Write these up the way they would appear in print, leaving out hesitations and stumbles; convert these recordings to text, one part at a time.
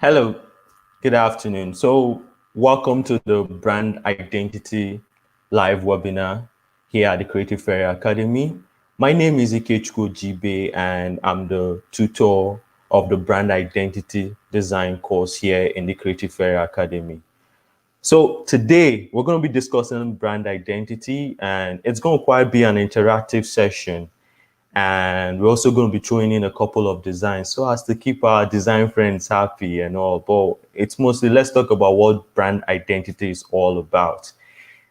Hello, good afternoon. Welcome to the Brand Identity live webinar here at the Creative Fair Academy. My name is Ikechukwu Jibe, and I'm the tutor of the Brand Identity Design course here in the Creative Fair Academy. So today we're going to be discussing brand identity, and it's going to quite be an interactive session. And we're also going to be throwing in a couple of designs so as to keep our design friends happy and all. But it's mostly, let's talk about what brand identity is all about.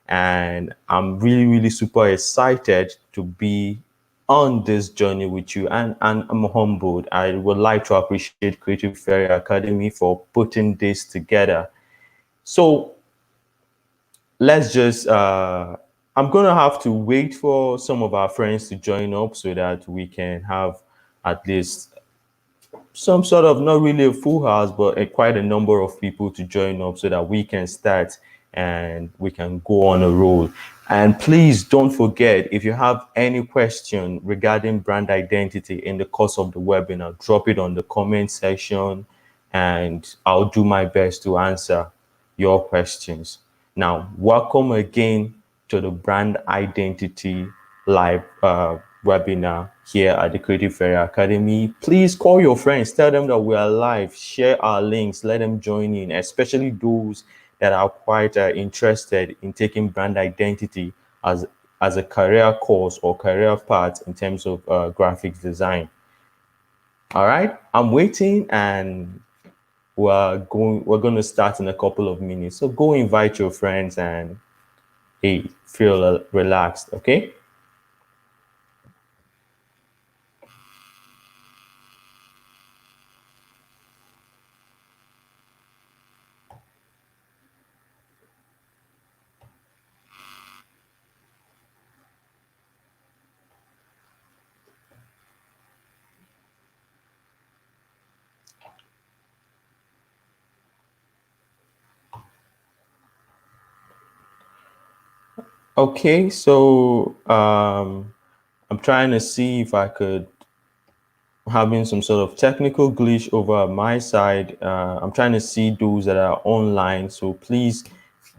And I'm really super excited to be on this journey with you, and I'm humbled. I would like to appreciate Creative Fair Academy for putting this together. So let's just I'm gonna have to wait for some of our friends to join up so that we can have at least some sort of, not really a full house, but quite a number of people to join up so that we can start and we can go on a roll. And please don't forget, if you have any question regarding brand identity in the course of the webinar, drop it on the comment section and I'll do my best to answer your questions. Now, welcome again to the Brand Identity Live webinar here at the Creative Fair Academy. Please call your friends, tell them that we are live, share our links, let them join in, especially those that are quite interested in taking brand identity as a career course or career path in terms of graphics design. All right, I'm waiting, and we're going to start in a couple of minutes. So go invite your friends and hey, feel relaxed, okay? Okay, so I'm trying to see if I could, having some sort of technical glitch over my side. I'm trying to see those that are online, so please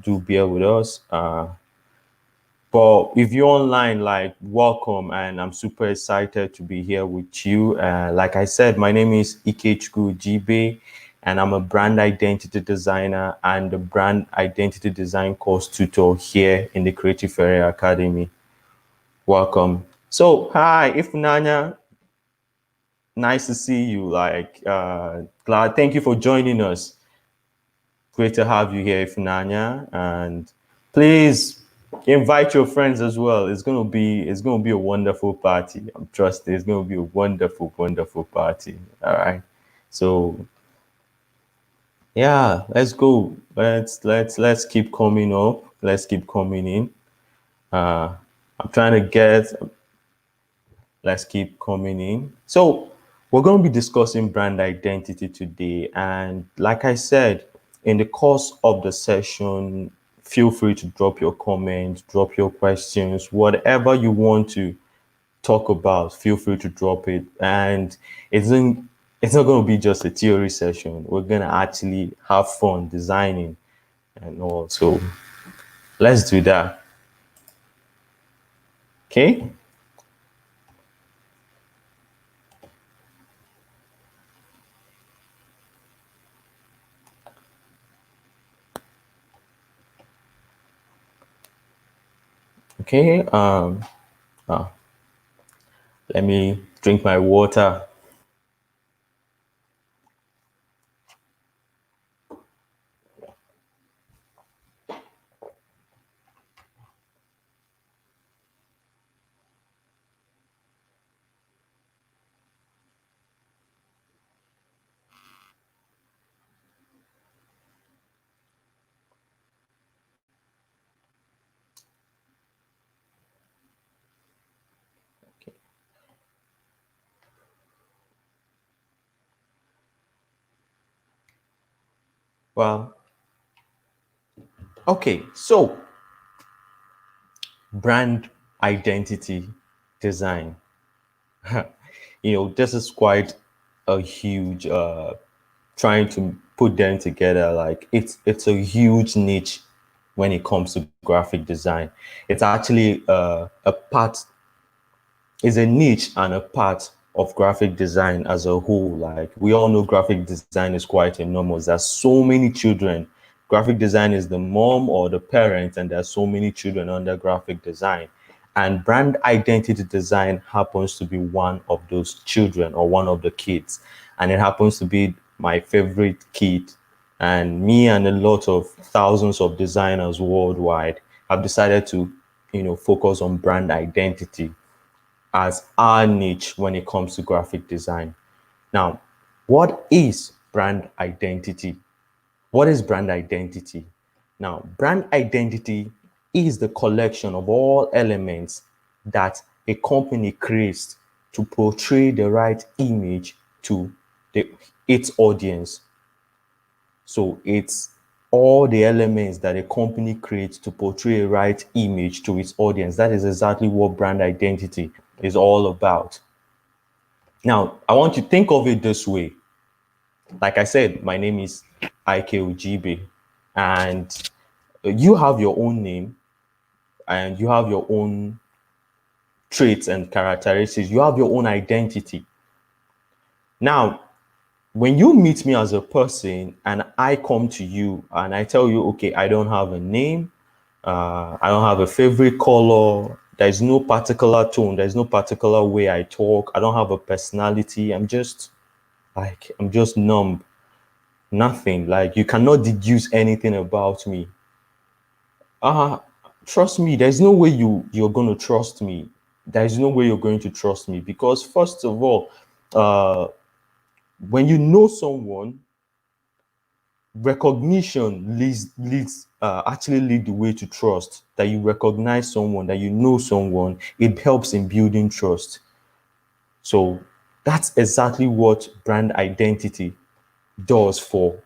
do bear with us. But if you're online, like, welcome, and I'm super excited to be here with you. Like I said, my name is Ikechukwu Jibe, and I'm a brand identity designer and the brand identity design course tutor here in the Creative Area Academy. Welcome. So, hi, Ifunanya. Nice to see you. Glad. Thank you for joining us. Great to have you here, Ifunanya. And please invite your friends as well. It's gonna be a wonderful party. I'm trusting it's gonna be a wonderful party. All right. So yeah, let's go. Let's keep coming up. Let's keep coming in. Uh, I'm trying to get. Let's keep coming in. So we're going to be discussing brand identity today. And like I said, in the course of the session, feel free to drop your comments, drop your questions, whatever you want to talk about, feel free to drop it. And it's not going to be just a theory session. We're going to actually have fun designing and all. So let's do that. Okay. Okay. Uh, Let me drink my water. Well, okay, so brand identity design. This is quite a huge trying to put them together, like it's a huge niche when it comes to graphic design. It's actually a part, is a niche and a part of graphic design as a whole. Like we all know graphic design is quite enormous. There's so many children. Graphic design is the mom or the parent, and there's so many children under graphic design. And brand identity design happens to be one of those children or one of the kids. And it happens to be my favorite kid. And me and a lot of thousands of designers worldwide have decided to, focus on brand identity as our niche when it comes to graphic design. Now, what is brand identity? What is brand identity? Now, brand identity is the collection of all elements that a company creates to portray the right image to its audience. So it's all the elements that a company creates to portray a right image to its audience. That is exactly what brand identity is all about. Now, I want you to think of it this way. Like I said, my name is Ike Ujibe, and you have your own name and you have your own traits and characteristics. You have your own identity. Now, when you meet me as a person and I come to you and I tell you, okay, I don't have a name, I don't have a favorite color, there's no particular tone, there's no particular way I talk, I don't have a personality, I'm just numb, nothing. Like you cannot deduce anything about me. Uh Trust me, there's no way you're going to trust me. There's no way you're going to trust me because first of all, uh when you know someone, recognition leads actually lead the way to trust. That you recognize someone, that you know someone, it helps in building trust. So that's exactly what brand identity does for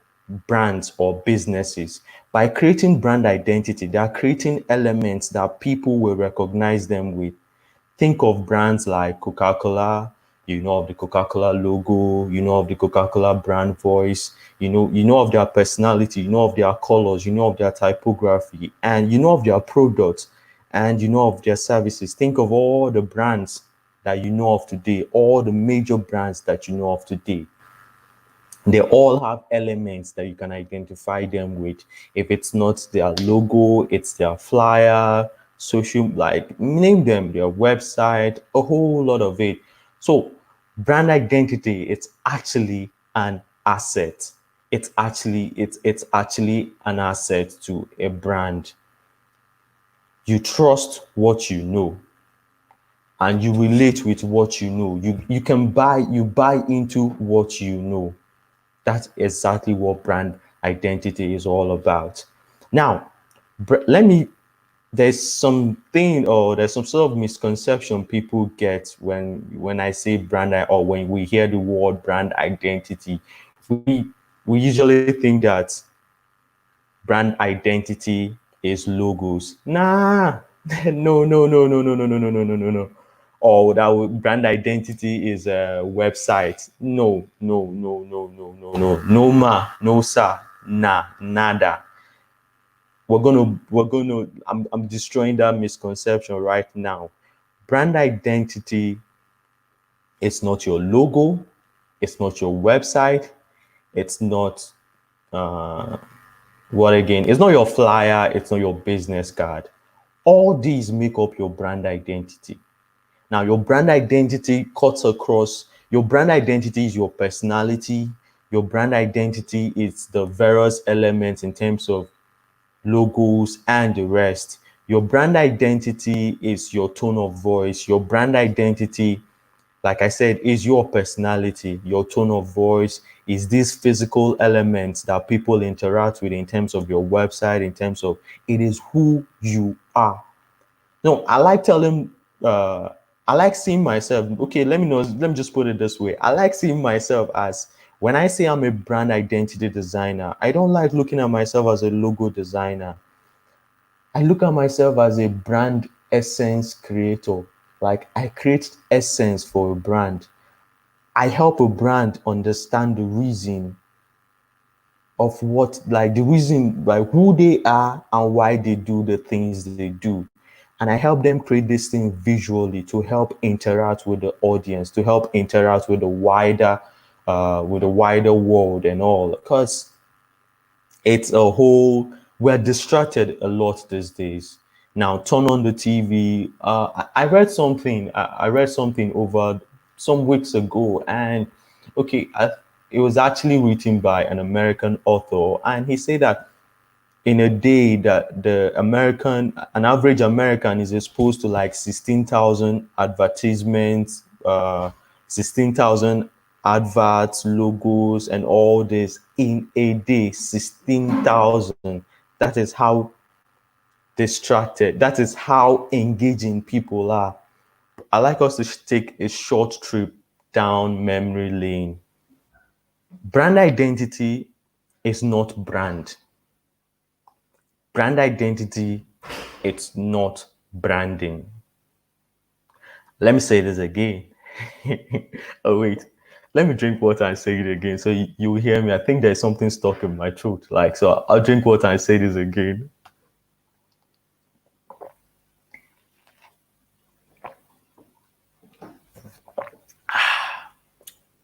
brands or businesses. By creating brand identity, they are creating elements that people will recognize them with. Think of brands like Coca-Cola, you know of the Coca-Cola logo, you know of the Coca-Cola brand voice, you know of their personality, you know of their colors, you know of their typography, and you know of their products, and you know of their services. Think of all the brands that you know of today, all the major brands that you know of today. They all have elements that you can identify them with. If it's not their logo, it's their flyer, social, like name them, their website, a whole lot of it. So brand identity, it's actually an asset. It's actually an asset to a brand. You trust what you know and you relate with what you know. You buy into what you know. That's exactly what brand identity is all about. Now, let me, there's some sort of misconception people get when I say or when we hear the word brand identity. We usually think that brand identity is logos. Nah, no, no, no, no, no, no, no, no, no, no, no, no. Or brand identity is a website. No, no, no, no, no, no, no, no, ma, no, sir, nah, nada. I'm destroying that misconception right now. Brand identity is not your logo, it's not your website, it's not what again? It's not your flyer, it's not your business card. All these make up your brand identity. Now, your brand identity cuts across, your brand identity is your personality, your brand identity is the various elements in terms of logos and the rest. Your brand identity is your tone of voice. Your brand identity, like I said, is your personality, your tone of voice, is these physical elements that people interact with in terms of your website, in terms of it is who you are. No, uh, I like seeing myself. Okay, let me just put it this way. I like seeing myself as when I say I'm a brand identity designer, I don't like looking at myself as a logo designer. I look at myself as a brand essence creator. Like I create essence for a brand. I help a brand understand the reason of what, like the reason, like who they are and why they do the things they do. And I help them create this thing visually to help interact with the audience, to help interact with the wider world and all. Because it's a whole, we're distracted a lot these days. Now turn on the TV. I read something. I read something over some weeks ago, and okay, it was actually written by an American author, and he said that in a day that an average American is exposed to like 16,000 advertisements, 16,000 adverts, logos, and all this in a day. 16,000. That is how distracted. That is how engaging people are. I like us to take a short trip down memory lane. Brand identity is not brand. Brand identity, it's not branding. Let me say this again. Oh, wait. Let me drink water and say it again so you will hear me. I think there's something stuck in my throat. Like, so I'll drink water and say this again.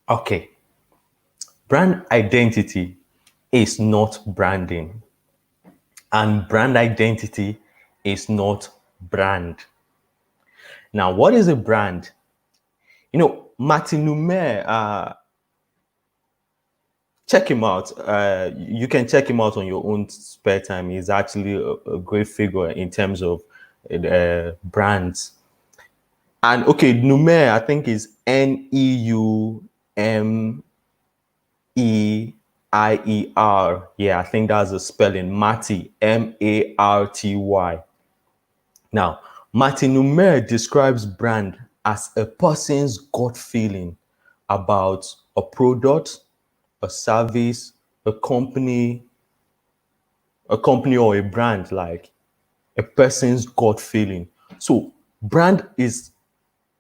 Okay. Brand identity is not branding, and brand identity is not brand. Now, what is a brand? Martin Lumiere, check him out. You can check him out on your own spare time. He's actually a great figure in terms of brands. And okay, Numer, I think is Neumeier. Yeah, I think that's the spelling. Marty, Marty. Now, Martin Numer describes brand as a person's gut feeling about a product, a service, a company, or a brand, like a person's gut feeling. So brand is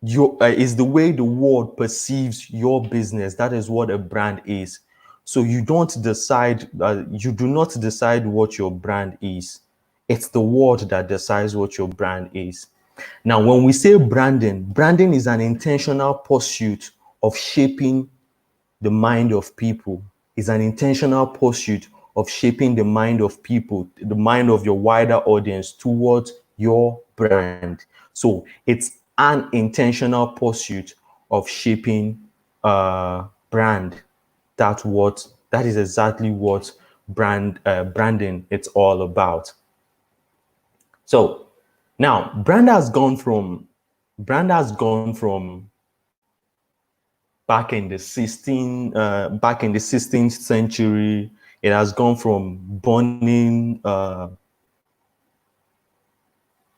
the way the world perceives your business. That is what a brand is. So you do not decide what your brand is. It's the world that decides what your brand is. Now, when we say branding is an intentional pursuit of shaping the mind of people. Is an intentional pursuit of shaping the mind of people, the mind of your wider audience towards your brand. So it's an intentional pursuit of shaping brand. That is exactly what branding it's all about. So now brand has gone from back in the 16th century. It has gone from burning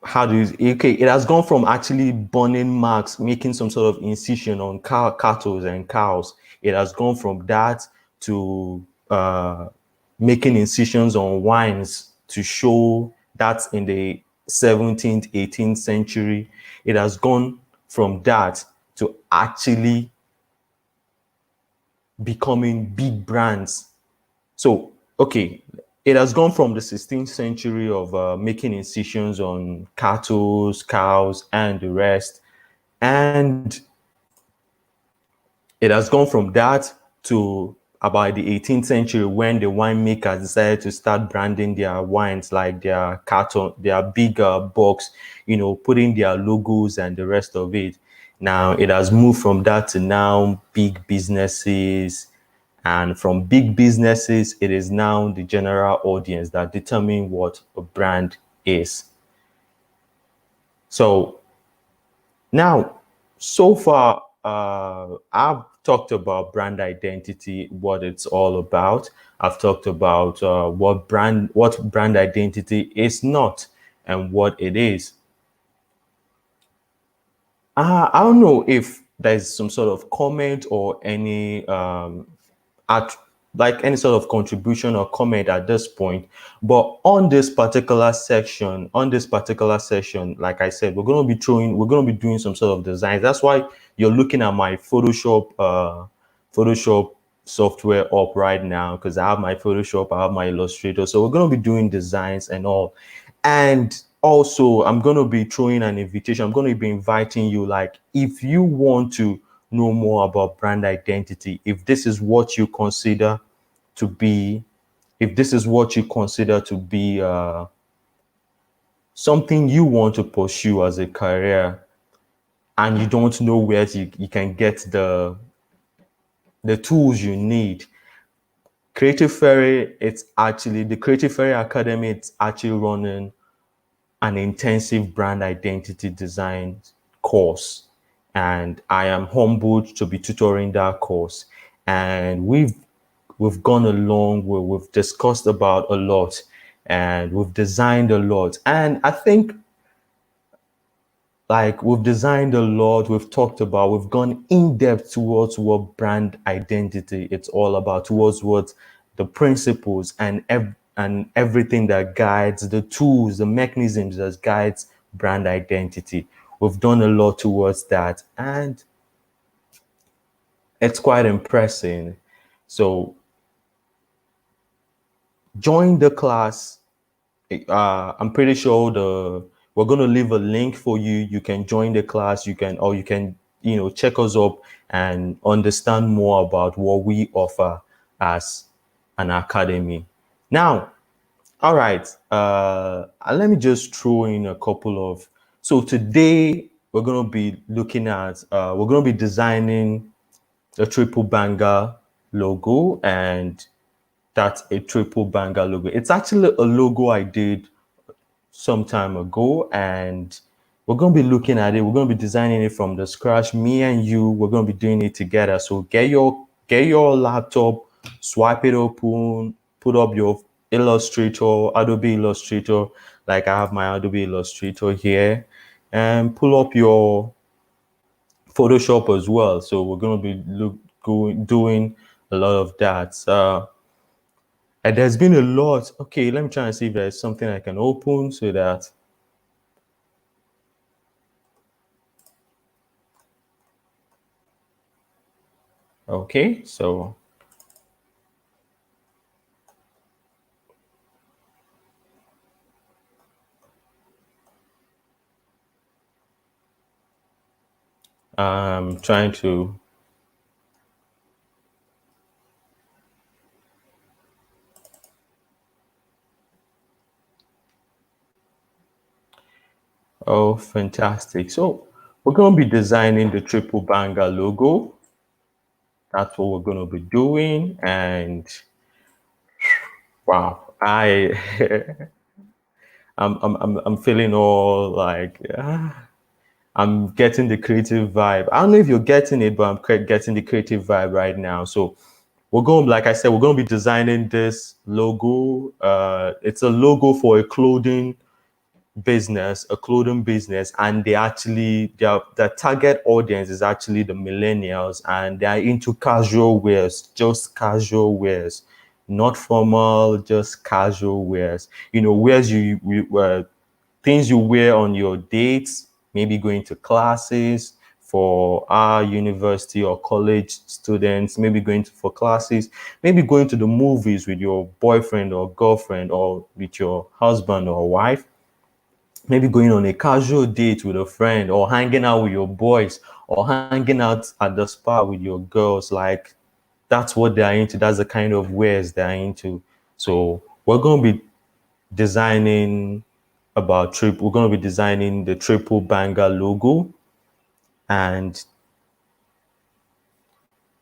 okay, it has gone from actually burning marks, making some sort of incision on cattle and cows. It has gone from that to making incisions on wines to show that's in the 17th, 18th century. It has gone from that to actually becoming big brands. So, okay, it has gone from the 16th century of making incisions on cattle, cows, and the rest. And it has gone from that to about the 18th century when the winemakers decided to start branding their wines, like their carton, their bigger box, putting their logos and the rest of it. Now it has moved from that to now big businesses. And from big businesses, it is now the general audience that determine what a brand is. So now, so far, I've talked about brand identity, what it's all about. I've talked about what brand identity is not and what it is. I don't know if there's some sort of comment or any at like any sort of contribution or comment at this point, but on this particular section, like I said, we're going to be doing some sort of designs. That's why you're looking at my Photoshop software up right now because I have my Photoshop, I have my Illustrator. So we're going to be doing designs and all. And also, I'm going to be throwing an invitation. I'm going to be inviting you, like, if you want to know more about brand identity, if this is what you consider to be, if this is what you consider to be something you want to pursue as a career, and you don't know where you can get the tools you need. Creative Ferry, it's actually the Creative Ferry Academy. It's actually running an intensive brand identity design course, and I am humbled to be tutoring that course. And we've gone along, we've discussed about a lot, and we've designed a lot. And I think, like, we've designed a lot, we've talked about, we've gone in depth towards what brand identity it's all about, towards what the principles and everything that guides, the tools, the mechanisms that guides brand identity. We've done a lot towards that, and it's quite impressive. So join the class. I'm pretty sure we're going to leave a link for you. You can join the class. You can, check us up and understand more about what we offer as an academy. Now, all right. Let me just throw in a couple of. So today we're going to be looking at. We're going to be designing a triple banger logo, and that's a triple banger logo. It's actually a logo I did some time ago, and we're going to be looking at it. We're going to be designing it from the scratch. Me and you, we're going to be doing it together. So get your laptop, swipe it open, put up your Illustrator, Adobe Illustrator, like I have my Adobe Illustrator here, and pull up your Photoshop as well. So we're going to be doing a lot of that. And there's been a lot. Okay, let me try and see if there's something I can open so that. Okay, so I'm trying to. Oh, fantastic. So we're going to be designing the triple banger logo. That's what we're going to be doing. And wow, I'm feeling all like, I'm getting the creative vibe. I don't know if you're getting it, but I'm getting the creative vibe right now. So we're going, like I said, we're going to be designing this logo. It's a logo for a clothing business, and their target audience is actually the millennials, and they are into casual wears, just casual wears, not formal, just casual wears. Wears things you wear on your dates, maybe going to classes for our university or college students, maybe for classes, maybe going to the movies with your boyfriend or girlfriend, or with your husband or wife, maybe going on a casual date with a friend, or hanging out with your boys, or hanging out at the spa with your girls. Like, that's what they're into. That's the kind of wears they're into. So we're going to be designing we're going to be designing the triple banger logo, and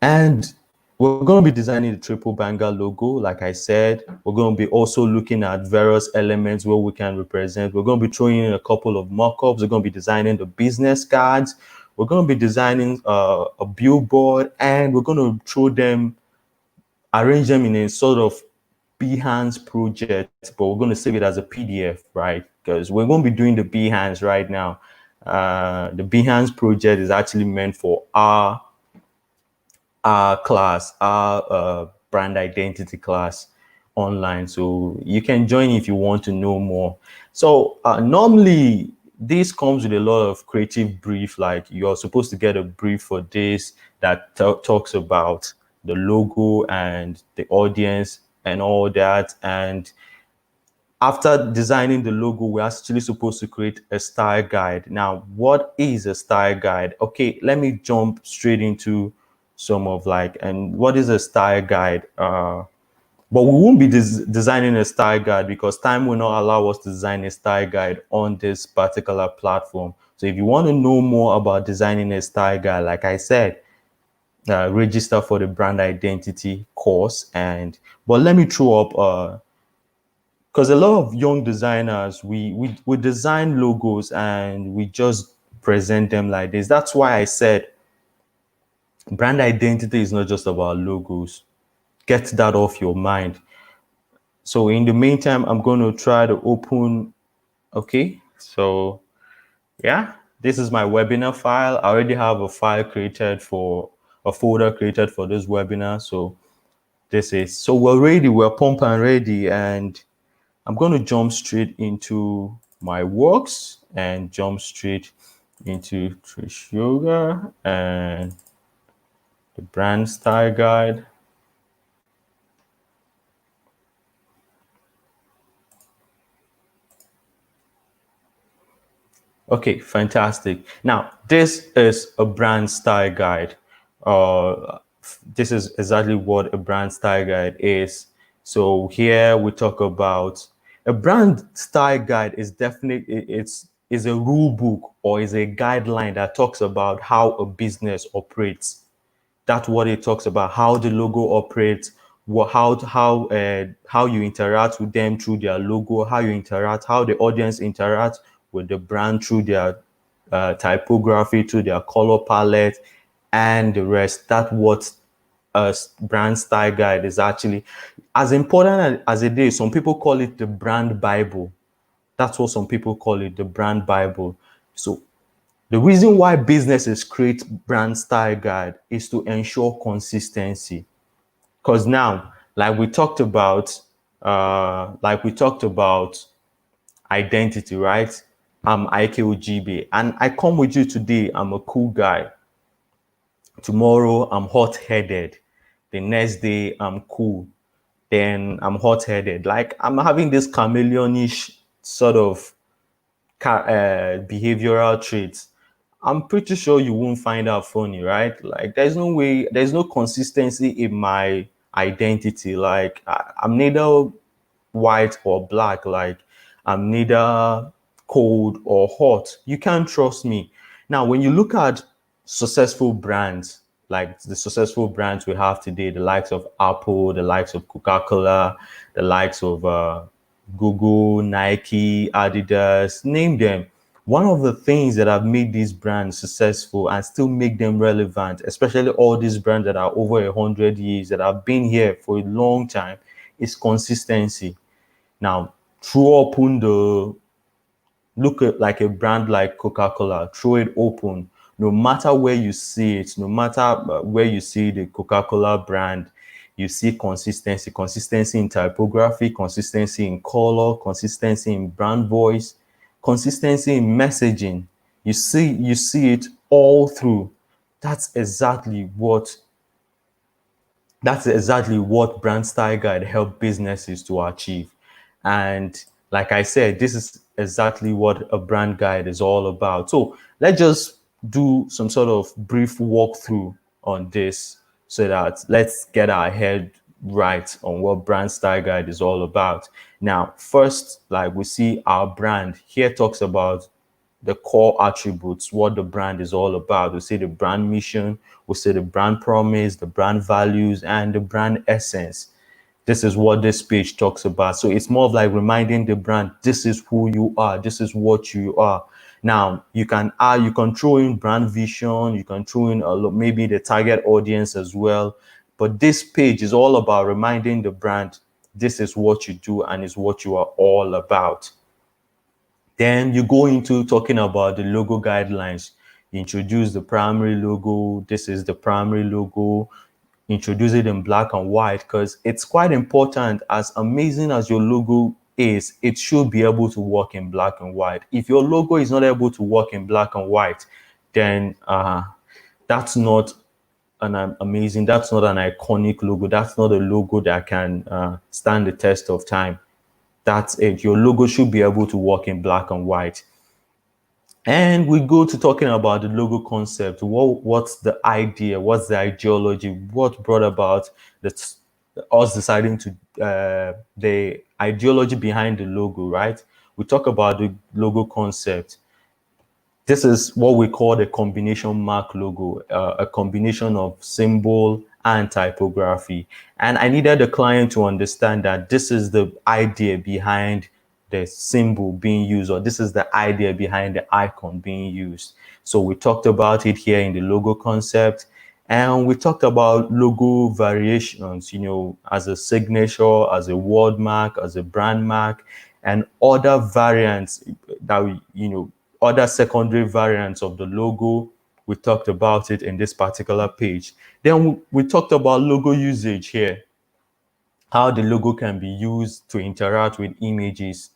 and we're going to be designing the triple banger logo. Like I said, we're going to be also looking at various elements where we can represent. We're going to be throwing in a couple of mock-ups. We're going to be designing the business cards. We're going to be designing a billboard, and we're going to arrange them in a sort of Behance project, but we're going to save it as a PDF, right? Because we're going to be doing the Behance right now. The Behance project is actually meant for our class, our brand identity class online. So you can join if you want to know more. So normally this comes with a lot of creative brief, like you're supposed to get a brief for this that talks about the logo and the audience and all that. And after designing the logo, we're actually supposed to create a style guide. Now, what is a style guide? Okay, let me jump straight into some of like, and what is a style guide? But we won't be designing a style guide because time will not allow us to design a style guide on this particular platform. So if you want to know more about designing a style guide, like I said, register for the brand identity course. And but let me throw up because a lot of young designers, we design logos and we just present them like this. That's why I said brand identity is not just about logos. Get that off your mind. So in the meantime, I'm going to try to open. Okay, so yeah, this is my webinar file. I already have a file created for a folder created for this webinar. So this is, so we're ready, we're pump and ready, and I'm going to jump straight into my works and jump straight into Trish Yoga and the brand style guide. Okay, fantastic. Now, this is a brand style guide. This is exactly what a brand style guide is. So here we talk about a brand style guide is definitely it's is a rule book or is a guideline that talks about how a business operates. That's what it talks about, how the logo operates, how you interact with them through their logo, how you interact, how the audience interact with the brand through their typography, through their color palette, and the rest. That's what a brand style guide is actually. As important as it is, some people call it the brand Bible. That's what some people call it, the brand Bible. So the reason why businesses create brand style guide is to ensure consistency. Because now, like we talked about identity, right? I'm IKOGB, and I come with you today. I'm a cool guy. Tomorrow, I'm hot-headed. The next day, I'm cool. Then I'm hot-headed. Like I'm having this chameleonish sort of behavioral traits. I'm pretty sure you won't find out funny, right? Like there's no way, there's no consistency in my identity. Like I'm neither white or black. Like I'm neither cold or hot. You can't trust me. Now, when you look at successful brands, like the successful brands we have today, the likes of Apple, the likes of Coca-Cola, the likes of Google, Nike, Adidas, name them. One of the things that have made these brands successful and still make them relevant, especially all these brands that are over 100 years, that have been here for a long time, is consistency. Now, throw open the look at like a brand like Coca-Cola, throw it open. No matter where you see it, no matter where you see the Coca-Cola brand, you see consistency, consistency in typography, consistency in color, consistency in brand voice, consistency in messaging. You see it all through. That's exactly what that's exactly what brand style guide help businesses to achieve. And like I said, this is exactly what a brand guide is all about. So let's just do some sort of brief walkthrough on this so that let's get our head right on what brand style guide is all about. Now, first, like we see our brand here talks about the core attributes, what the brand is all about. We see the brand mission, we see the brand promise, the brand values, and the brand essence. This is what this page talks about. So it's more of like reminding the brand, this is who you are, this is what you are. Now you can throw in brand vision, you can throw in maybe the target audience as well. But this page is all about reminding the brand, this is what you do and is what you are all about. Then you go into talking about the logo guidelines. You introduce the primary logo. This is the primary logo. Introduce it in black and white because it's quite important. As amazing as your logo is, it should be able to work in black and white. If your logo is not able to work in black and white, then that's not an amazing, that's not an iconic logo. That's not a logo that can stand the test of time. That's it. Your logo should be able to work in black and white. And we go to talking about the logo concept. What's the idea? What's the ideology? What brought about that us deciding to the ideology behind the logo, right? We talk about the logo concept. This is what we call the combination mark logo, a combination of symbol and typography. And I needed the client to understand that this is the idea behind the symbol being used, or this is the idea behind the icon being used. So we talked about it here in the logo concept. And we talked about logo variations, as a signature, as a word mark, as a brand mark, and other variants that other secondary variants of the logo. We talked about it in this particular page. Then we talked about logo usage here, how the logo can be used to interact with images,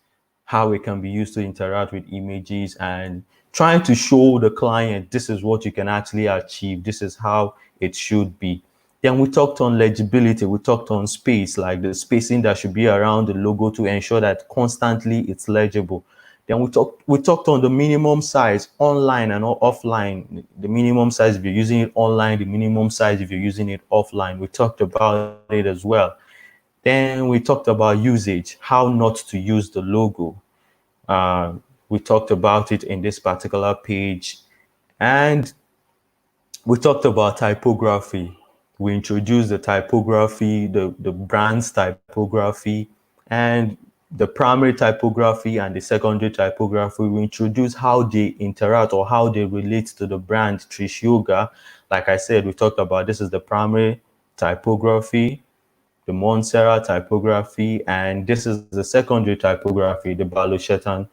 how it can be used to interact with images, and trying to show the client this is what you can actually achieve, this is how it should be. Then we talked on legibility, we talked on space, like the spacing that should be around the logo to ensure that constantly it's legible. Then we talked on the minimum size online and offline, the minimum size if you're using it online, the minimum size if you're using it offline. We talked about it as well. Then we talked about usage, how not to use the logo. Uh, we talked about it in this particular page. And we talked about typography. We introduced the typography, the brand's typography, and the primary typography and the secondary typography. We introduced how they interact or how they relate to the brand Trish Yoga. Like I said, we talked about this is the primary typography, the Montserrat typography, and this is the secondary typography, the Balushetan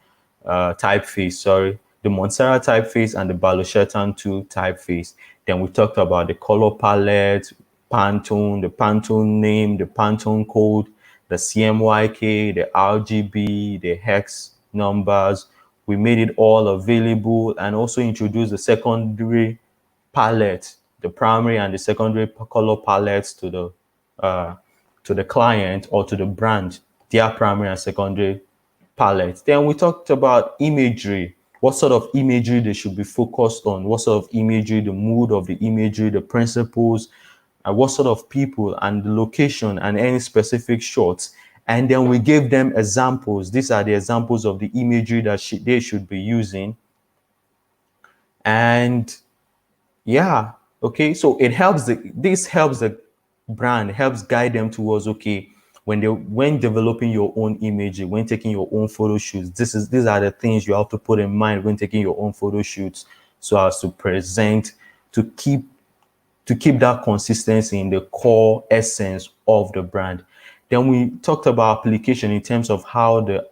typeface, sorry, the Montserrat typeface and the Balushetan 2 typeface. Then we talked about the color palette, Pantone, the Pantone name, the Pantone code, the CMYK, the RGB, the hex numbers. We made it all available and also introduced the secondary palette, the primary and the secondary color palettes to the client or to the brand, their primary and secondary palette. Then we talked about imagery, what sort of imagery they should be focused on, what sort of imagery, the mood of the imagery, the principles, and what sort of people and the location and any specific shots. And then we gave them examples. These are the examples of the imagery that they should be using. And yeah, okay, so this helps the brand, helps guide them towards, okay, when developing your own imagery, when taking your own photo shoots, these are the things you have to put in mind when taking your own photo shoots, so as to present, to keep that consistency in the core essence of the brand. Then we talked about application in terms of how the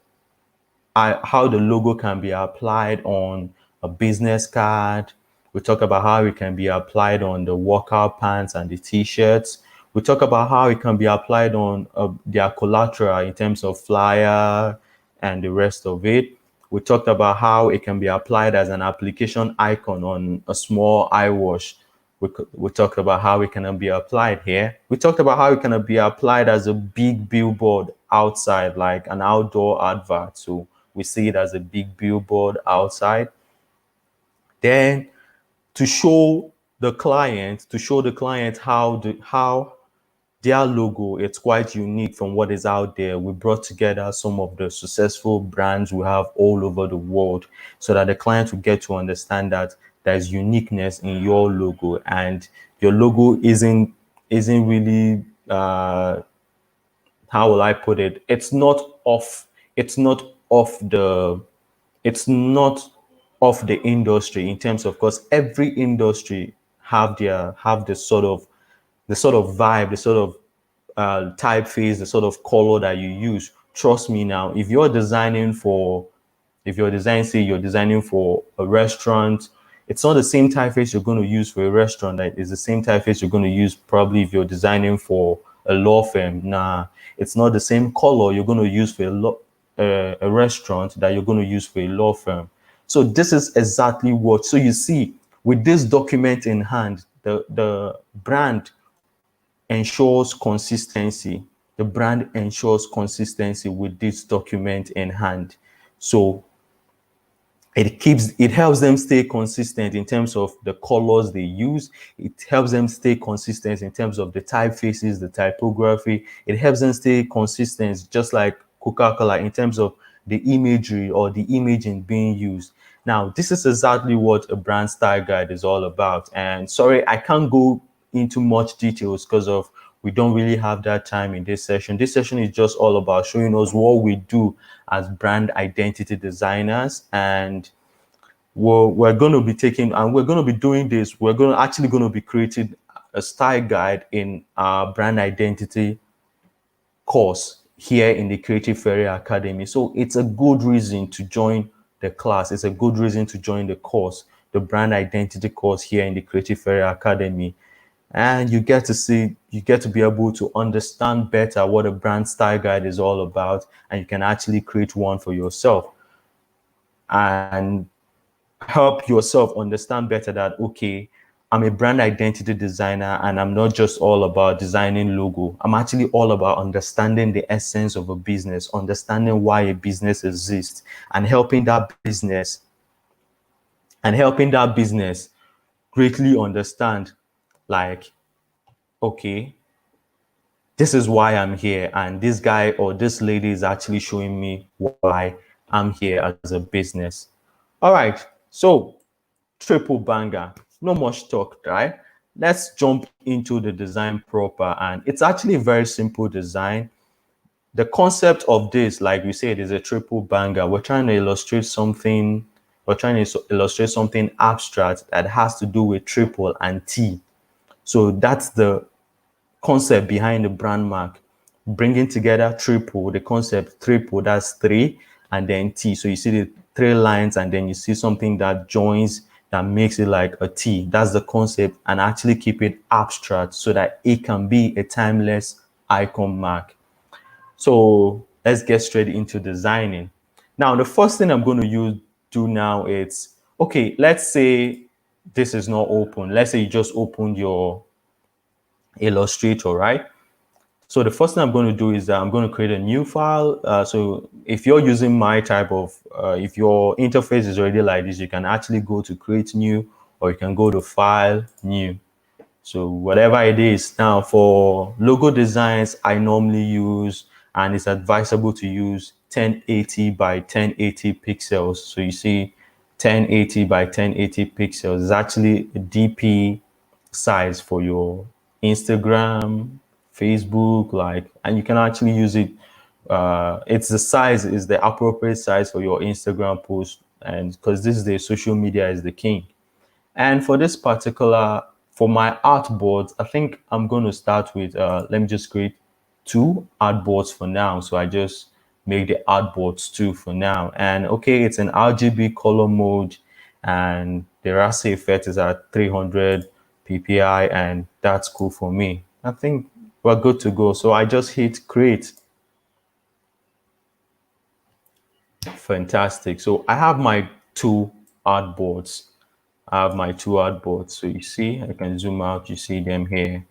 logo can be applied on a business card. We talk about how it can be applied on the workout pants and the t-shirts. We talk about how it can be applied on their collateral in terms of flyer and the rest of it. We talked about how it can be applied as an application icon on a small eyewash. We talked about how it can be applied here. We talked about how it can be applied as a big billboard outside, like an outdoor advert. So we see it as a big billboard outside. Then to show the client how their logo, it's quite unique from what is out there. We brought together some of the successful brands we have all over the world so that the client will get to understand that there's uniqueness in your logo, and your logo isn't really how will I put it? It's not off the it's not of the industry in terms of, course, every industry have the sort of vibe, the sort of typeface, the sort of color that you use. Trust me now, say you're designing for a restaurant, it's not the same typeface you're going to use for a restaurant that is the same typeface you're going to use probably if you're designing for a law firm. Nah, it's not the same color you're going to use for a restaurant that you're going to use for a law firm. So this is exactly what. So you see, with this document in hand, The brand ensures consistency. The brand ensures consistency with this document in hand. So it helps them stay consistent in terms of the colors they use. It helps them stay consistent in terms of the typefaces, the typography. It helps them stay consistent, just like Coca-Cola, in terms of the imagery or the imaging being used. Now, this is exactly what a brand style guide is all about. And sorry, I can't go into much details because of we don't really have that time in this session. This session is just all about showing us what we do as brand identity designers, and we're going to be taking and we're going to be doing this. We're going to be creating a style guide in our brand identity course here in the Creative Area Academy. So it's a good reason to join the class. It's a good reason to join the course, the brand identity course here in the Creative Area Academy. And you get to be able to understand better what a brand style guide is all about, and you can actually create one for yourself and help yourself understand better that, okay, I'm a brand identity designer and I'm not just all about designing logo. I'm actually all about understanding the essence of a business, understanding why a business exists, and helping that business greatly understand, like, okay, this is why I'm here, and this guy or this lady is actually showing me why I'm here as a business. All right, so triple banger, no much talk, right? Let's jump into the design proper, and it's actually a very simple design. The concept of this, like we said, is a triple banger. We're trying to illustrate something. We're trying to illustrate something abstract that has to do with triple and T. So that's the concept behind the brand mark, bringing together triple, the concept triple, that's three, and then T. So you see the three lines, and then you see something that joins, that makes it like a T. That's the concept, and actually keep it abstract so that it can be a timeless icon mark. So let's get straight into designing. Now, the first thing I'm going to do now is, okay, let's say this is not open. Let's say you just opened your Illustrator, right? So the first thing I'm going to do is that I'm going to create a new file. So if you're using my type of, if your interface is already like this, you can actually go to create new, or you can go to file new. So whatever it is. Now for logo designs, I normally use, and it's advisable to use 1080 by 1080 pixels. So you see 1080 by 1080 pixels is actually a DP size for your Instagram, Facebook, like, and you can actually use it. It's the size is the appropriate size for your Instagram post, and because this is the social media is the king. And for this particular, for my artboards, I think I'm going to start with, let me just create two artboards for now. So I just make the artboards two for now. And okay, it's an RGB color mode, and the raster effect is at 300 ppi, and that's cool for me. I think we're good to go. So I just hit create. Fantastic. So I have my two artboards. I have my two artboards. So you see, I can zoom out. You see them here.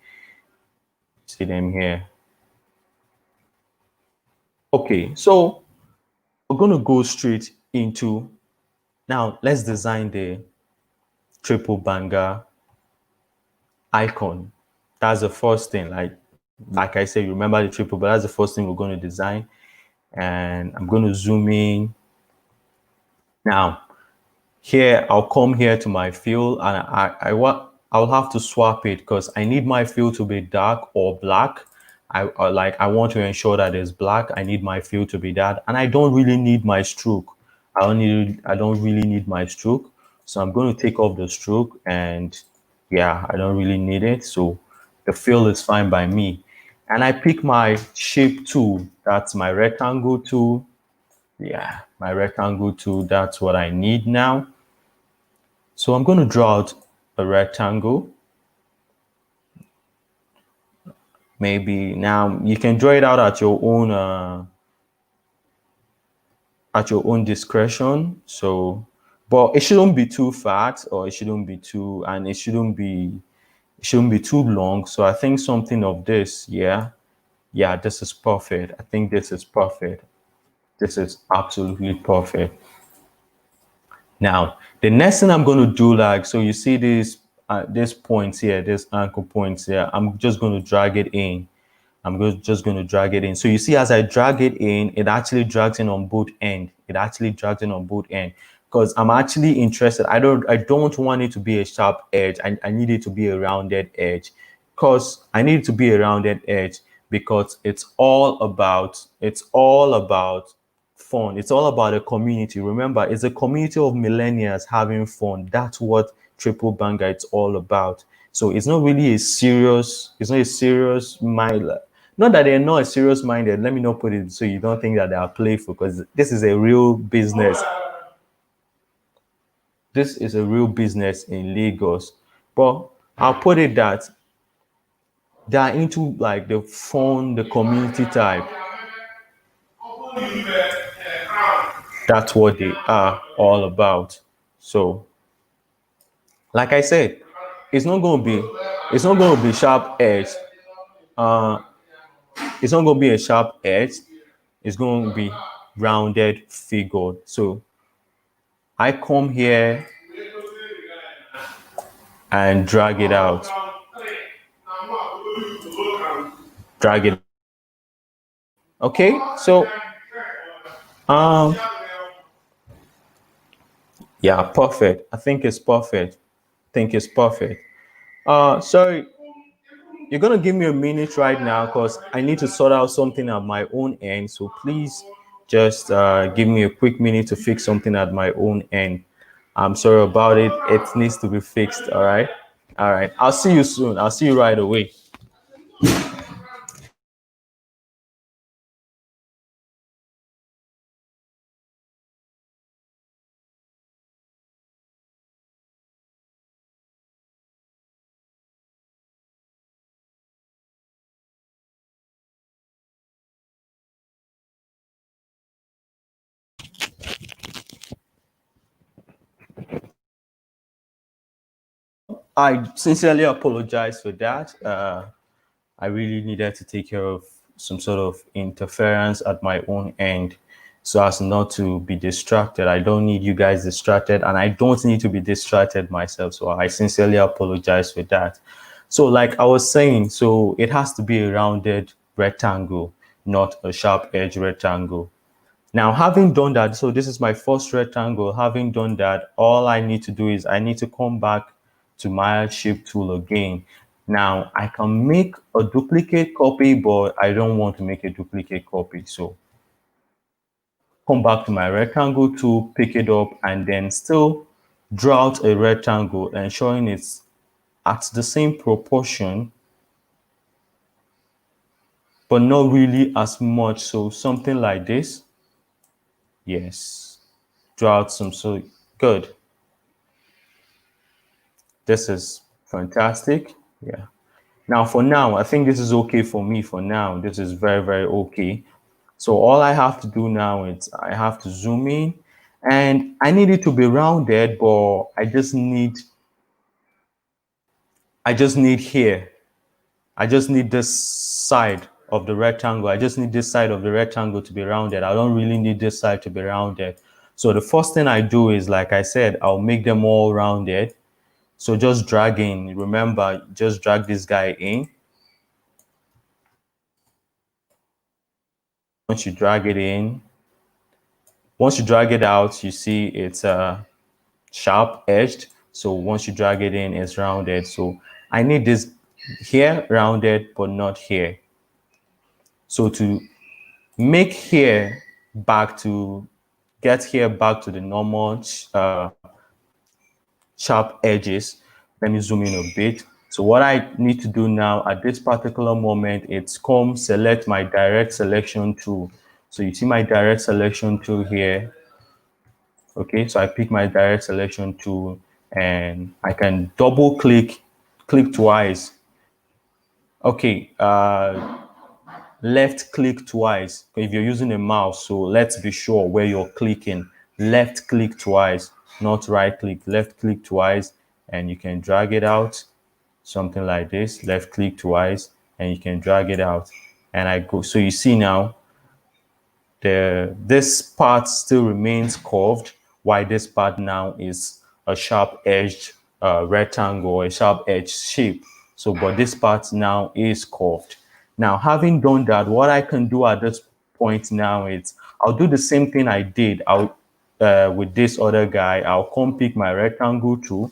See them here. Okay, so we're going to go straight into, now let's design the triple banger icon. That's the first thing. Like I said, you remember the triple, but that's the first thing we're going to design. And I'm going to zoom in. Now, here, I'll come here to my fill, and I'll have to swap it because I need my fill to be dark or black. I want to ensure that it's black. I need my fill to be that, and I don't really need my stroke. I don't really need my stroke. So I'm going to take off the stroke, and yeah, I don't really need it. So the fill is fine by me. And I pick my shape tool. That's my rectangle tool. Yeah, my rectangle tool. That's what I need now. So I'm going to draw out a rectangle. Maybe now you can draw it out at your own discretion. So, but it shouldn't be too fat, or it shouldn't be too, and it shouldn't be, It shouldn't be too long. So I think something of this, yeah. Yeah, this is perfect. I think this is perfect. This is absolutely perfect. Now, the next thing I'm going to do, like, so you see these points here, these anchor points here. I'm just going to drag it in. Just going to drag it in. So you see, as I drag it in, it actually drags in on both end. It actually drags in on both end because I'm actually interested. I don't want it to be a sharp edge. I need it to be a rounded edge because I need it to be a rounded edge because it's all about fun. It's all about a community. Remember, it's a community of millennials having fun. That's what Triple Banger it's all about. So it's not really a serious, it's not a serious mind. Not that they're not serious minded. Let me not put it so you don't think that they are playful, because this is a real business. This is a real business in Lagos. But I'll put it that they are into like the fun, the community type. That's what they are all about. So, like I said, it's not going to be, it's not going to be sharp edge. Uh, it's not going to be a sharp edge. It's going to be rounded figure. So I come here and drag it out. Drag it. Okay. So, um, yeah, perfect. I think it's perfect. Think it's perfect. Sorry, you're gonna give me a minute right now because I need to sort out something at my own end. So please just give me a quick minute to fix something at my own end. I'm sorry about it. It needs to be fixed. All right. All right. I'll see you soon. I'll see you right away. I sincerely apologize for that. I really needed to take care of some sort of interference at my own end so as not to be distracted. I don't need you guys distracted, and I don't need to be distracted myself. So I sincerely apologize for that. So, like I was saying, so it has to be a rounded rectangle, not a sharp edge rectangle. Now, having done that, so this is my first rectangle. Having done that, all I need to do is I need to come back to my shape tool again. Now, I can make a duplicate copy, but I don't want to make a duplicate copy. So come back to my rectangle tool, pick it up, and then still draw out a rectangle, ensuring it's at the same proportion, but not really as much. So something like this. Yes. Draw out some, so good. This is fantastic. Yeah. Now, for now, I think this is okay for me for now. This is very, very okay. So all I have to do now is I have to zoom in, and I need it to be rounded, but I just need here. I just need this side of the rectangle. I just need this side of the rectangle to be rounded. I don't really need this side to be rounded. So the first thing I do is, like I said, I'll make them all rounded. So just drag in. Remember, just drag this guy in. Once you drag it in, once you drag it out, you see it's sharp edged. So once you drag it in, it's rounded. So I need this here rounded, but not here. So to make here back to get here back to the normal sharp edges, let me zoom in a bit. So what I need to do now at this particular moment, it's come select my direct selection tool. So you see my direct selection tool here. Okay, so I pick my direct selection tool and I can double click twice. Okay, left click twice if you're using a mouse. So let's be sure where you're clicking. Left click twice, not right click. Left click twice, and you can drag it out. something like this. Left click twice and you can drag it out. And I go, so you see now this part still remains curved, while this part now is a sharp edged rectangle or a sharp edged shape. So, but this part now is curved. Now, having done that, what I can do at this point now is I'll do the same thing I did. With this other guy, I'll come pick my rectangle tool,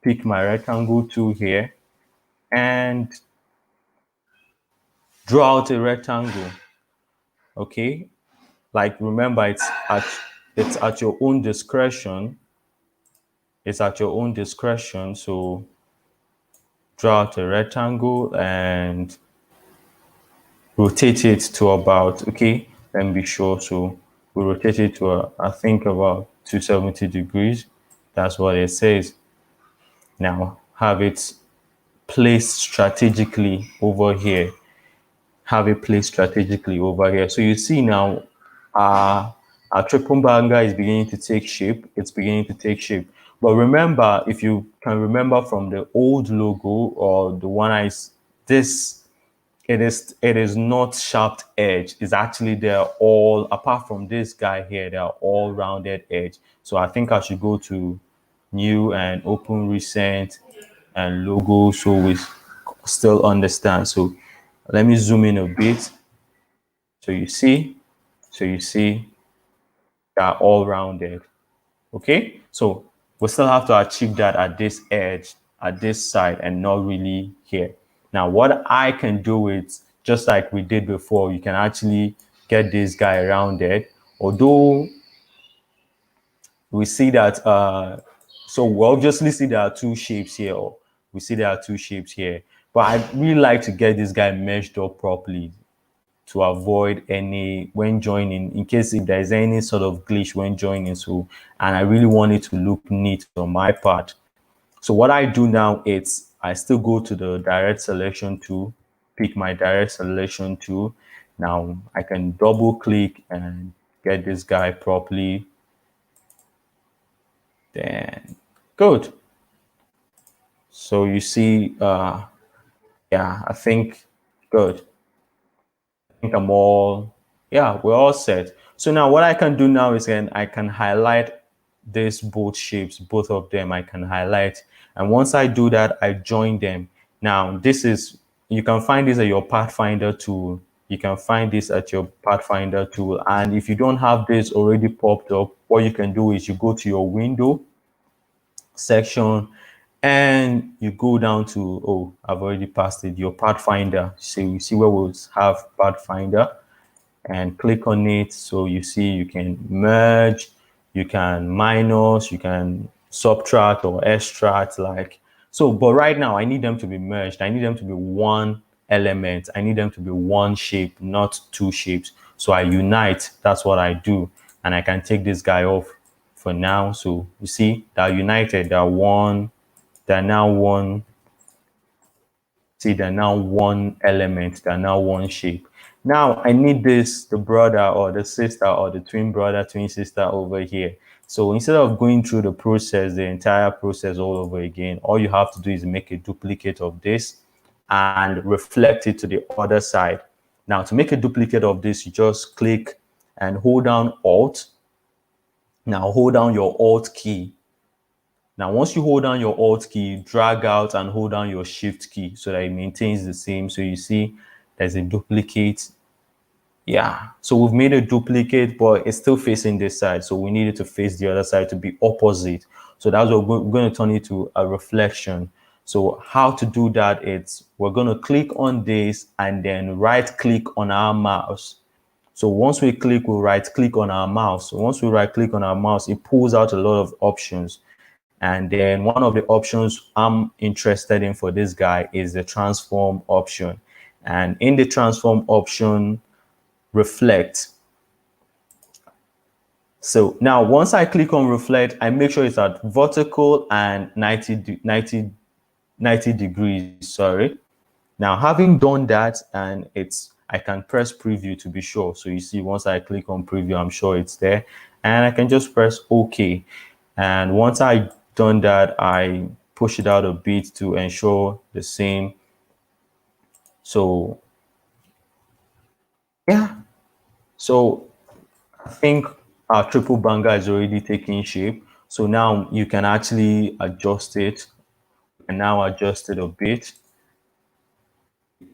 here, and draw out a rectangle. Okay, like remember, it's at your own discretion. It's at your own discretion. So draw out a rectangle and rotate it to about, okay, let me be sure. So we rotate it to I think about 270 degrees. That's what it says. Now have it placed strategically over here. So you see now our triple banger is beginning to take shape. It's beginning to take shape. But remember, if you can remember from the old logo or the one this, it is not sharp edge. It's actually, they're all, apart from this guy here, they're all rounded edge. So I think I should go to new and open recent and logo so we still understand. So let me zoom in a bit. So you see, they're all rounded. Okay, so we still have to achieve that at this edge, at this side, and not really here. Now, what I can do is just like we did before, you can actually get this guy rounded. Although we see that, so we obviously see there are two shapes here, or we see there are two shapes here. But I really like to get this guy meshed up properly to avoid any when joining, in case if there's any sort of glitch when joining. So, and I really want it to look neat on my part. So what I do now is I still go to the direct selection tool, pick my direct selection tool. Now I can double click and get this guy properly. Then good. So you see, yeah, I think good. I'm all, yeah, we're all set. So now what I can do now is I can highlight these both shapes, both of them I can highlight. And once I do that, I join them. Now this is, you can find this at your Pathfinder tool. You can find this at your Pathfinder tool. And if you don't have this already popped up, what you can do is you go to your window section and you go down to, oh, I've already passed it, your Pathfinder. So you see where we'll have Pathfinder and click on it. So you see you can merge, you can minus, you can subtract or extract, like so. But right now I need them to be merged. I need them to be one element. I need them to be one shape, not two shapes. So I unite. That's what I do. And I can take this guy off for now. So you see, they're united. They're one. They're now one. See, they're now one element. They're now one shape. Now I need this, the brother or the sister or the twin brother, twin sister over here. So instead of going through the process, the entire process all over again, all you have to do is make a duplicate of this and reflect it to the other side. Now to make a duplicate of this, you just click and hold down Alt. Now hold down your Alt key. Now, once you hold down your Alt key, drag out and hold down your Shift key so that it maintains the same. So you see there's a duplicate. Yeah, so we've made a duplicate, but it's still facing this side. So we need it to face the other side to be opposite. So that's what we're going to turn it to a reflection. So how to do that is we're going to click on this and then right click on our mouse. So once we click, we'll right click on our mouse. So once we right click on our mouse, it pulls out a lot of options. And then one of the options I'm interested in for this guy is the transform option. And in the transform option, reflect. So now once I click on reflect, I make sure it's at vertical and 90 degrees, sorry. Now having done that, and I can press preview to be sure. So you see, once I click on preview, I'm sure it's there. And I can just press OK. And once I done that, I push it out a bit to ensure the same. So yeah, so I think our triple banger is already taking shape. So now you can actually adjust it, and now adjust it a bit,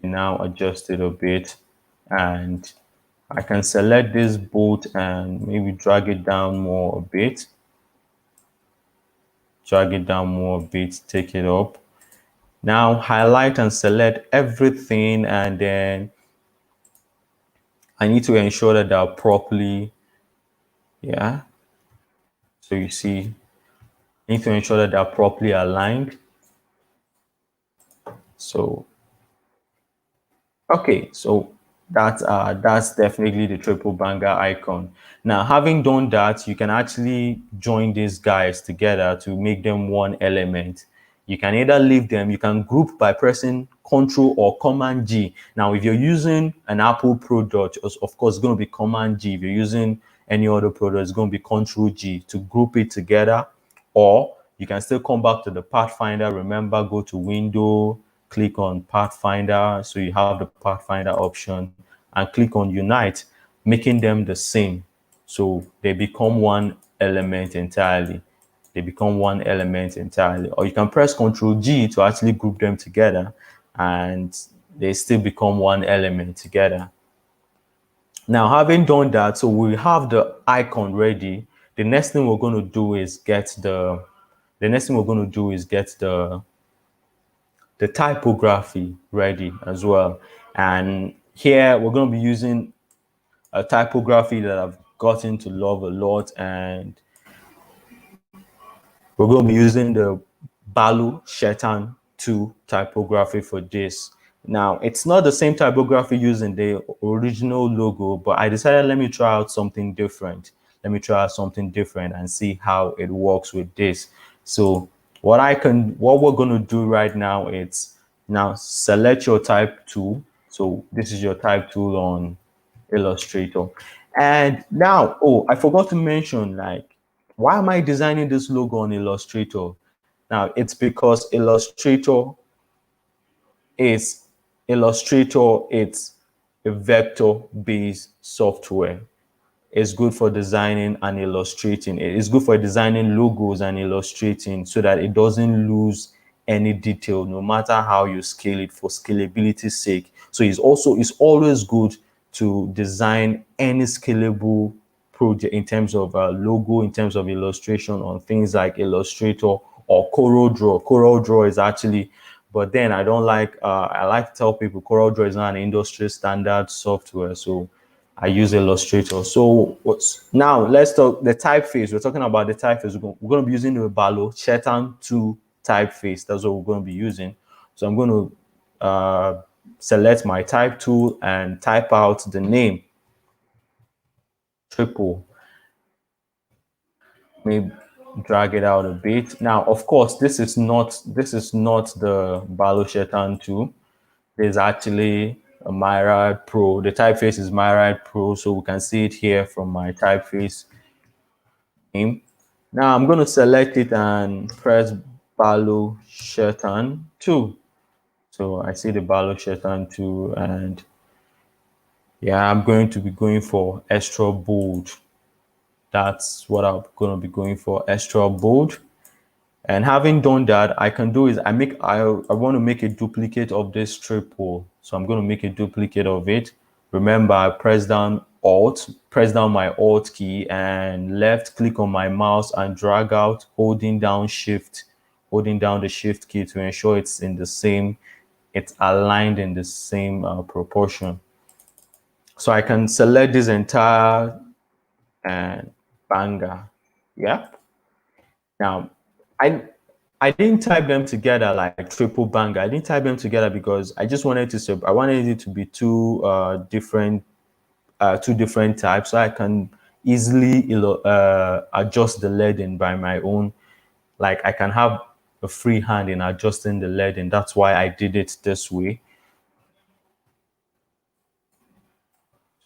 now adjust it a bit, and I can select this bolt and maybe drag it down more a bit, drag it down more a bit, take it up. Now highlight and select everything, and then I need to ensure that they're properly, yeah. So you see, I need to ensure that they're properly aligned. So okay, so that's definitely the triple banger icon. Now, having done that, you can actually join these guys together to make them one element. You can either leave them, you can group by pressing Ctrl or Command G. Now, if you're using an Apple product, of course, it's going to be Command G. If you're using any other product, it's going to be Ctrl G to group it together. Or you can still come back to the Pathfinder. Remember, go to Window, click on Pathfinder. So you have the Pathfinder option and click on Unite, making them the same. So they become one element entirely. They become one element entirely. Or you can press Ctrl G to actually group them together and they still become one element together. Now, having done that, so we have the icon ready. The next thing we're going to do is get the next thing we're going to do is get the typography ready as well. And here we're going to be using a typography that I've gotten to love a lot, and we're going to be using the Balu Shetan 2 typography for this. Now, it's not the same typography used in the original logo, but I decided let me try out something different. Let me try out something different and see how it works with this. So what we're going to do right now is now select your type tool. So this is your type tool on Illustrator. And now, oh, I forgot to mention, like, why am I designing this logo on Illustrator? Now, it's because is it's a vector-based software. It's good for designing and illustrating. It's good for designing logos and illustrating so that it doesn't lose any detail, no matter how you scale it, for scalability's sake. So it's always good to design any scalable project in terms of logo, in terms of illustration on things like Illustrator or Corel Draw. Corel Draw is actually, but then I like to tell people Corel Draw is not an industry standard software. So I use Illustrator. So now let's talk the typeface. We're talking about the typeface. We're going to be using the Balo Chetan 2 typeface. That's what we're going to be using. So I'm going to select my type tool and type out the name triple. Maybe drag it out a bit. Now, of course, this is not the Balo Chetan 2. There's actually a Myride Pro. The typeface is Myride Pro, so we can see it here from my typeface name. Now I'm going to select it and press Balo Shetan 2. So I see the Balo Shetan 2, and yeah, I'm going to be going for extra bold. That's what I'm going to be going for, extra bold. And having done that, I can do is I want to make a duplicate of this triple. So I'm going to make a duplicate of it. Remember, I press down my Alt key and left click on my mouse and drag out, holding down the Shift key to ensure it's aligned in the same proportion. So I can select this entire banger. Yeah. Now, I I didn't type them together like triple banger. I didn't type them together because I wanted it to be two different types, so I can easily adjust the leading by my own. Like I can have a free hand in adjusting the leading. That's why I did it this way.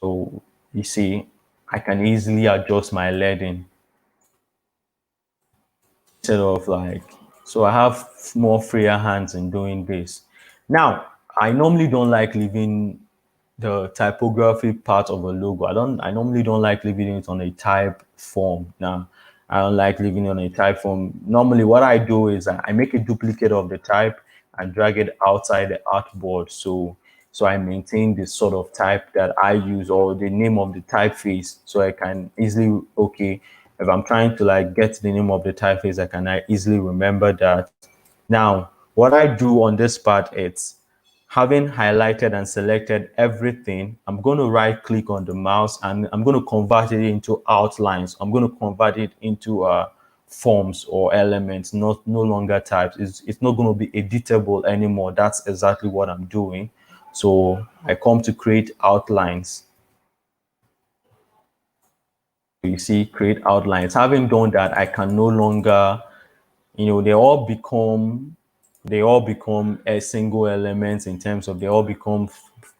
So you see, I can easily adjust my leading instead of like So I have more freer hands in doing this. Now, I normally don't like leaving the typography part of a logo. I normally don't like leaving it on a type form. Now, I don't like leaving it on a type form. Normally what I do is I make a duplicate of the type and drag it outside the artboard. So I maintain this sort of type that I use, or the name of the typeface, so I can easily, okay, if I'm trying to like get the name of the typeface, I can easily remember that. Now, what I do on this part is, having highlighted and selected everything, I'm going to right click on the mouse and I'm going to convert it into outlines. I'm going to convert it into forms or elements, not no longer types. It's not going to be editable anymore. That's exactly what I'm doing. So I come to create outlines. You see, create outlines. Having done that, I can no longer, they all become a single element, in terms of they all become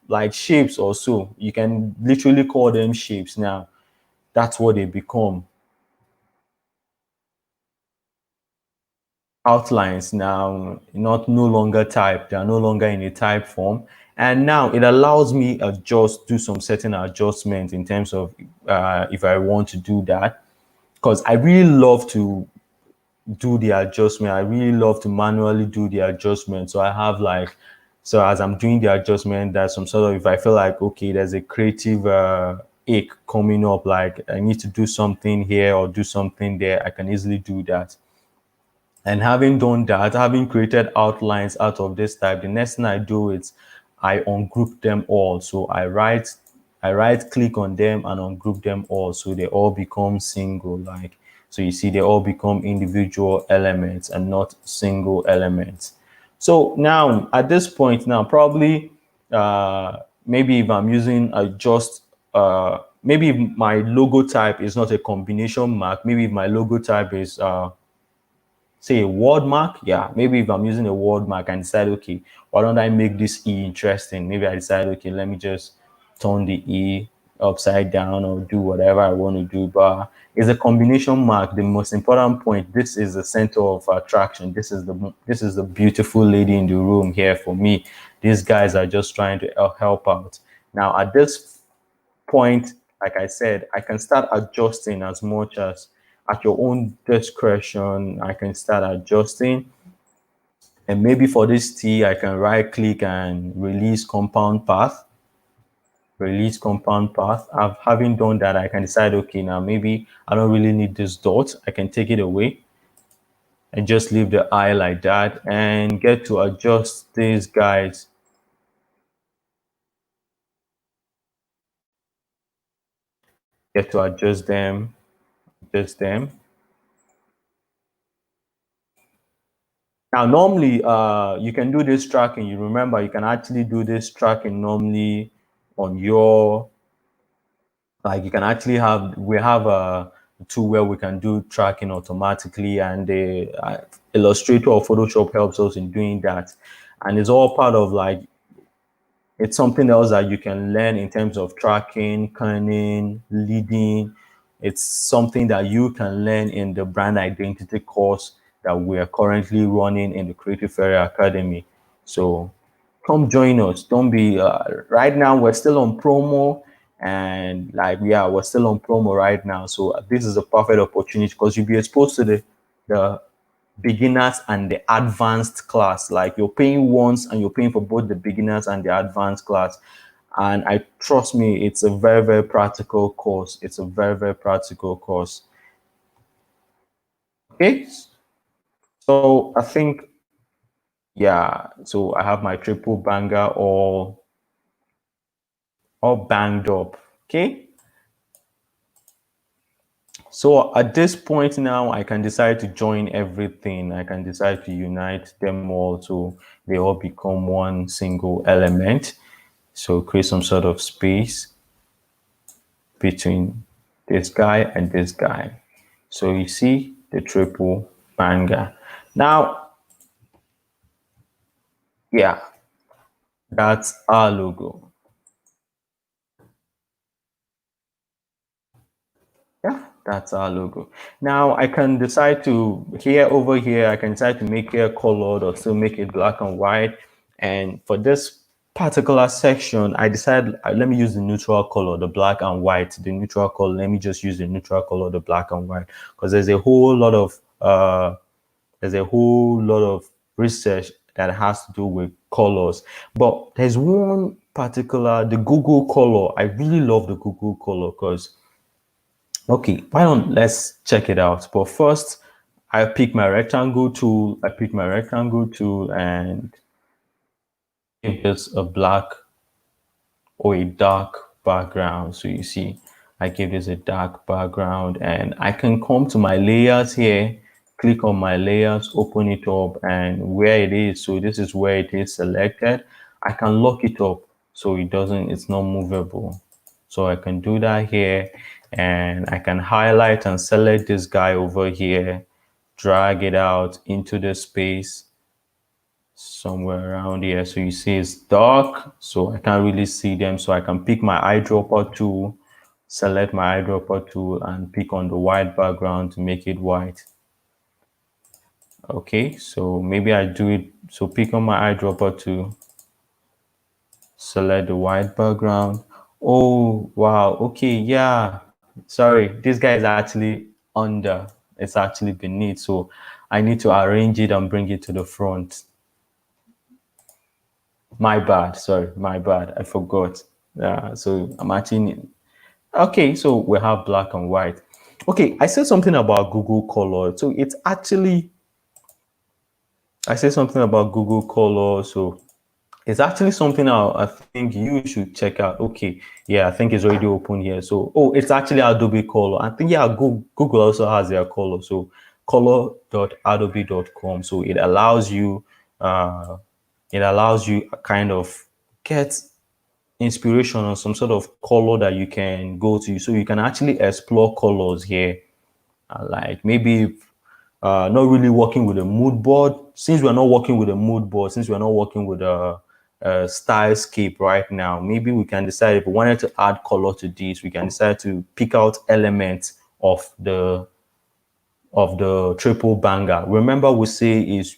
like shapes or so. You can literally call them shapes now. That's what they become. Outlines now, not no longer typed. They are no longer in a type form. And now it allows me do some certain adjustments in terms of if I want to do that. Because I really love to do the adjustment. I really love to manually do the adjustment. So I have like, so as I'm doing the adjustment, there's some sort of, if I feel like, okay, there's a creative ache coming up, like I need to do something here or do something there, I can easily do that. And having done that, having created outlines out of this type, the next thing I do is I ungroup them all. So I right click on them and ungroup them all. So they all become single, like, so you see they all become individual elements and not single elements. So now at this point now, probably maybe if I'm using a just maybe if my logo type is not a combination mark, maybe if my logo type is say a word mark, yeah, maybe if I'm using a word mark and decide, okay, why don't I make this E interesting? Maybe I decide, okay, let me just turn the E upside down or do whatever I want to do. But it's a combination mark. The most important point, this is the center of attraction. This is the beautiful lady in the room here for me. These guys are just trying to help out. Now at this point, like I said, I can start adjusting as much as at your own discretion. I can start adjusting. And maybe for this T, I can right click and release compound path. Release compound path. Having done that, I can decide, okay, now maybe I don't really need this dot. I can take it away and just leave the eye like that and get to adjust these guys. Get to adjust them, adjust them. Now, normally, you can do this tracking. You remember, you can actually do this tracking normally on your, like, you can actually we have a tool where we can do tracking automatically, and the Illustrator or Photoshop helps us in doing that. And it's all part of like, it's something else that you can learn in terms of tracking, canning, leading. It's something that you can learn in the brand identity course that we are currently running in the Creative Area Academy. So come join us. Don't be right now. We're still on promo, and like, yeah, we're still on promo right now. So this is a perfect opportunity because you'll be exposed to the beginners and the advanced class. Like, you're paying once and you're paying for both the beginners and the advanced class. And I trust me, it's a very, very practical course. It's a very, very practical course. Okay. So I think, yeah, so I have my triple banger all banged up. Okay. So at this point now, I can decide to join everything. I can decide to unite them all so they all become one single element. So create some sort of space between this guy and this guy. So you see the triple banger. Now, yeah, that's our logo. Yeah. That's our logo. Now I can decide to here over here, I can decide to make it colored or still make it black and white. And for this particular section, I decided let me use the neutral color, the black and white, the neutral color. Let me just use the neutral color, the black and white, because there's a whole lot of research that has to do with colors. But there's one particular, the Google color. I really love the Google color because okay, why don't let's check it out. But first, I pick my rectangle tool and give this a black or a dark background. So you see, I give this a dark background and I can come to my layers here, click on my layers, open it up and where it is. So this is where it is selected. I can lock it up so it's not movable. So I can do that here and I can highlight and select this guy over here, drag it out into the space somewhere around here. So you see it's dark, so I can't really see them. So I can pick my eyedropper tool, select my eyedropper tool and pick on the white background to make it white. Okay, so maybe I do it. So pick on my eyedropper tool, select the white background. Oh, wow. Okay, yeah. Sorry, this guy is actually under. It's actually beneath. So I need to arrange it and bring it to the front. My bad. Sorry, my bad. I forgot. So I'm actually okay. So we have black and white. Okay, I said something about Google Color. So it's actually I said something about Google Color. So it's actually something I think you should check out. Okay, yeah, I think it's already open here. So oh, it's actually Adobe Color. I think yeah, Google also has their color. So color.adobe.com. So it allows you kind of get inspiration or some sort of color that you can go to. So you can actually explore colors here. Like maybe not really working with a mood board. Since we're not working with a mood board, since we're not working with a stylescape right now, maybe we can decide if we wanted to add color to this, we can decide to pick out elements of the triple banger. Remember, we say it's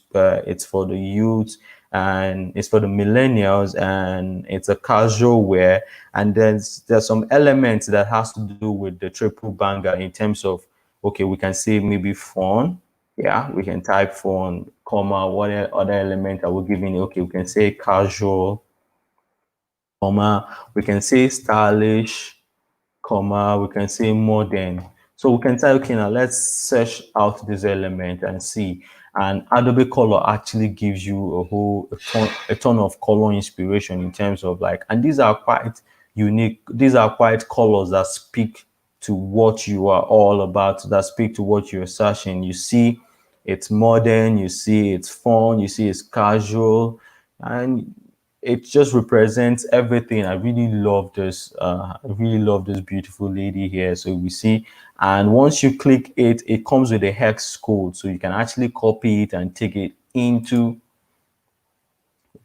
for the youth and it's for the millennials and it's a casual wear. And there's some elements that has to do with the triple banger in terms of okay, we can say maybe fun. Yeah, we can type fun, comma, what other element are we giving it? Okay, we can say casual, comma, we can say stylish, comma, we can say modern. So we can say, okay, now let's search out this element and see. And Adobe Color actually gives you a ton of color inspiration in terms of like, and these are quite unique. These are quite colors that speak to what you are all about, that speak to what you're searching. You see, it's modern, you see, it's fun, you see, it's casual, and it just represents everything. I really love this. I really love this beautiful lady here. So we see, and once you click it, it comes with a hex code, so you can actually copy it and take it into.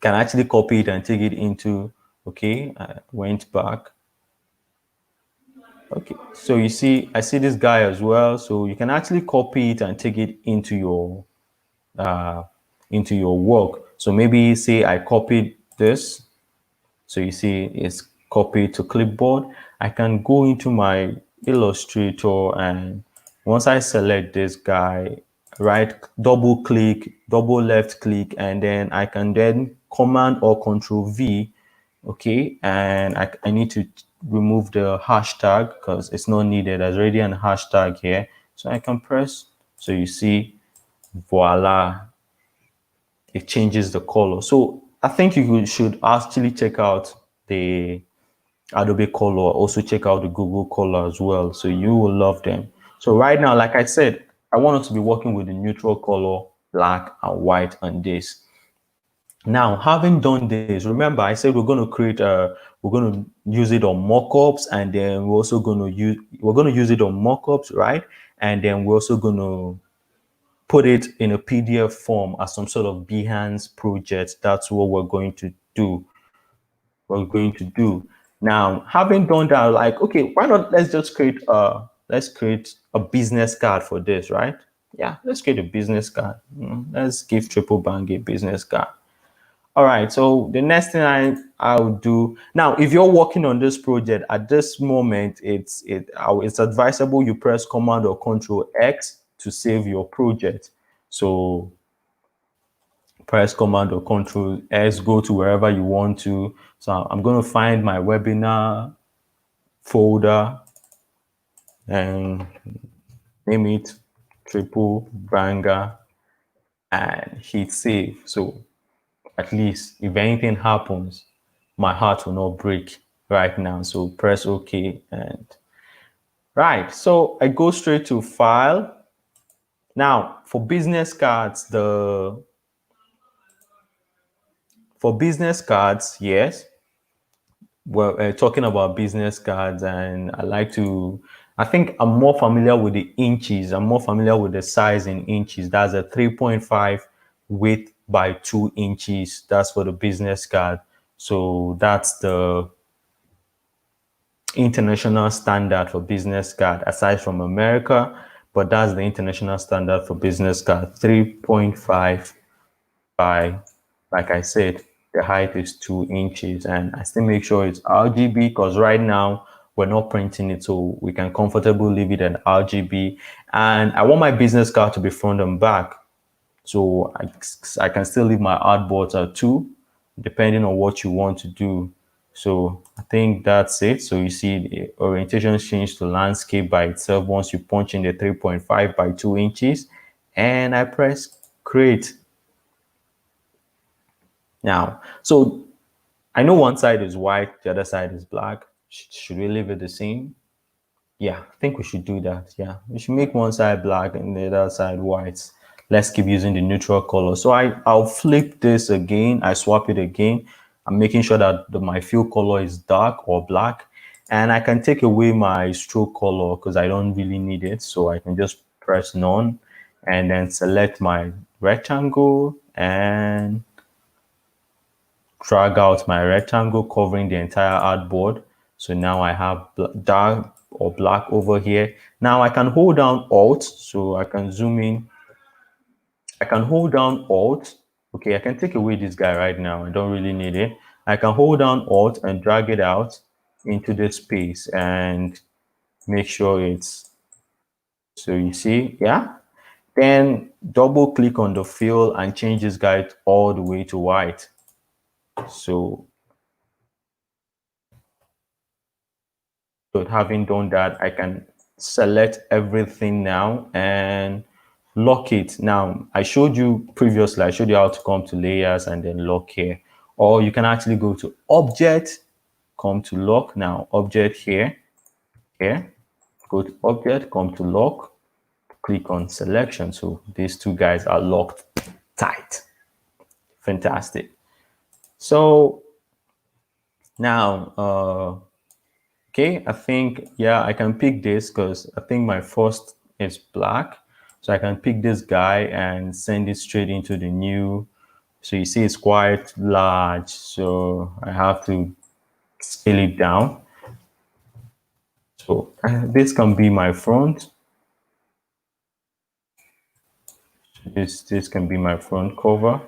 Can actually copy it and take it into. Okay, I went back. Okay, so you see, I see this guy as well. So you can actually copy it and take it uh, into your work. So maybe say I copied this. So you see it's copied to clipboard. I can go into my Illustrator and once I select this guy, right, double click, double left click, and then I can then Command or Control V, okay, and I need to remove the hashtag because it's not needed. There's already an hashtag here. So I can press, so you see, voila, it changes the color. So I think you should actually check out the Adobe Color. Also check out the Google Color as well. So you will love them. So right now, like I said, I want us to be working with the neutral color, black and white on this. Now, having done this, remember I said we're going to use it on mockups, and then we're going to use it on mockups, right? And then we're also going to put it in a PDF form as some sort of Behance project. That's what we're going to do. We're going to do. Now, having done that, like, okay, why not let's just create let's create a business card for this, right? Yeah, let's create a business card. Let's give Triple Bang a business card. All right, so the next thing I'll do now, if you're working on this project at this moment, it's advisable you press Command or Control X to save your project. So press Command or Control S, go to wherever you want to. So I'm going to find my webinar folder and name it Triple Banger and hit save. So at least if anything happens, my heart will not break right now. So press OK and right. So I go straight to File. Now for business cards, yes, well, talking about business cards, and I think I'm more familiar with the inches. I'm more familiar with the size in inches. That's a 3.5 width by 2 inches. That's for the business card. So that's the international standard for business card, aside from America, but that's the international standard for business card, 3.5 by, like I said, the height is 2 inches, and I still make sure it's RGB because right now we're not printing it, so we can comfortably leave it at RGB. And I want my business card to be front and back, so I can still leave my artboards at 2, depending on what you want to do. So I think that's it. So you see the orientation change to landscape by itself once you punch in the 3.5 by 2 inches, and I press create. Now, so I know one side is white, the other side is black. Should we leave it the same? Yeah, I think we should do that. Yeah, we should make one side black and the other side white. Let's keep using the neutral color. So I'll flip this again. I swap it again. I'm making sure that my fill color is dark or black. And I can take away my stroke color because I don't really need it. So I can just press none and then select my rectangle and drag out my rectangle covering the entire artboard. So now I have dark or black over here. Now I can hold down Alt, so I can zoom in. I can hold down Alt. Okay, I can take away this guy right now. I don't really need it. I can hold down Alt and drag it out into the space and make sure it's, so you see, yeah. Then double click on the fill and change this guy all the way to white. So having done that, I can select everything now and lock it. Now, I showed you previously, I showed you how to come to layers and then lock here. Or you can actually go to object, come to lock. Now, object here, go to object, come to lock, click on selection. So these two guys are locked tight. Fantastic. So now, okay, I think, yeah, I can pick this because I think my first is black. So I can pick this guy and send it straight into the new. So you see it's quite large. So I have to scale it down. So this can be my front. This can be my front cover.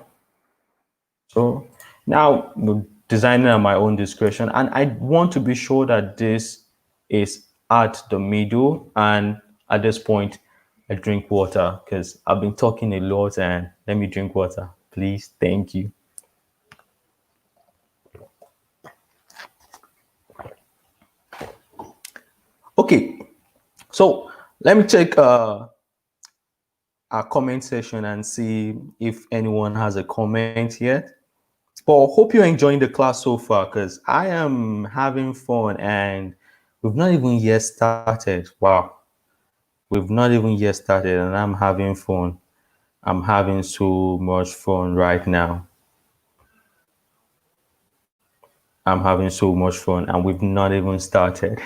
So now designing at my own discretion, and I want to be sure that this is at the middle. And at this point, I drink water because I've been talking a lot, and let me drink water, please. Thank you. Okay, so let me check our comment section and see if anyone has a comment yet. But hope you're enjoying the class so far because I am having fun and we've not even yet started. Wow. We've not even yet started and I'm having fun. I'm having so much fun right now. I'm having so much fun and we've not even started.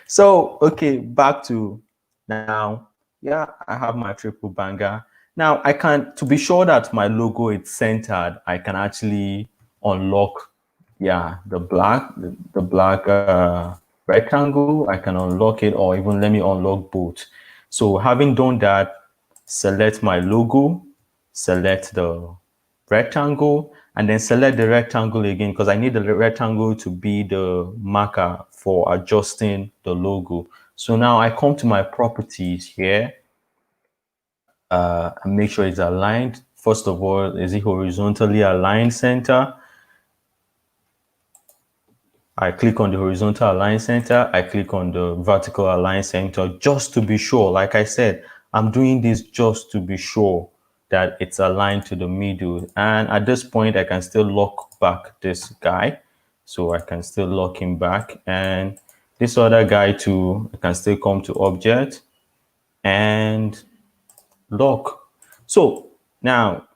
So, okay, back to now. Yeah, I have my triple banger. Now I can, to be sure that my logo is centered, I can actually unlock, yeah, the black rectangle, I can unlock it, or even let me unlock both. So having done that, select my logo, select the rectangle, and then select the rectangle again because I need the rectangle to be the marker for adjusting the logo. So now I come to my properties here and make sure it's aligned. First of all, is it horizontally aligned center? I click on the horizontal align center. I click on the vertical align center just to be sure. Like I said, I'm doing this just to be sure that it's aligned to the middle. And at this point, I can still lock back this guy. So I can still lock him back. And this other guy too, I can still come to object and lock. So now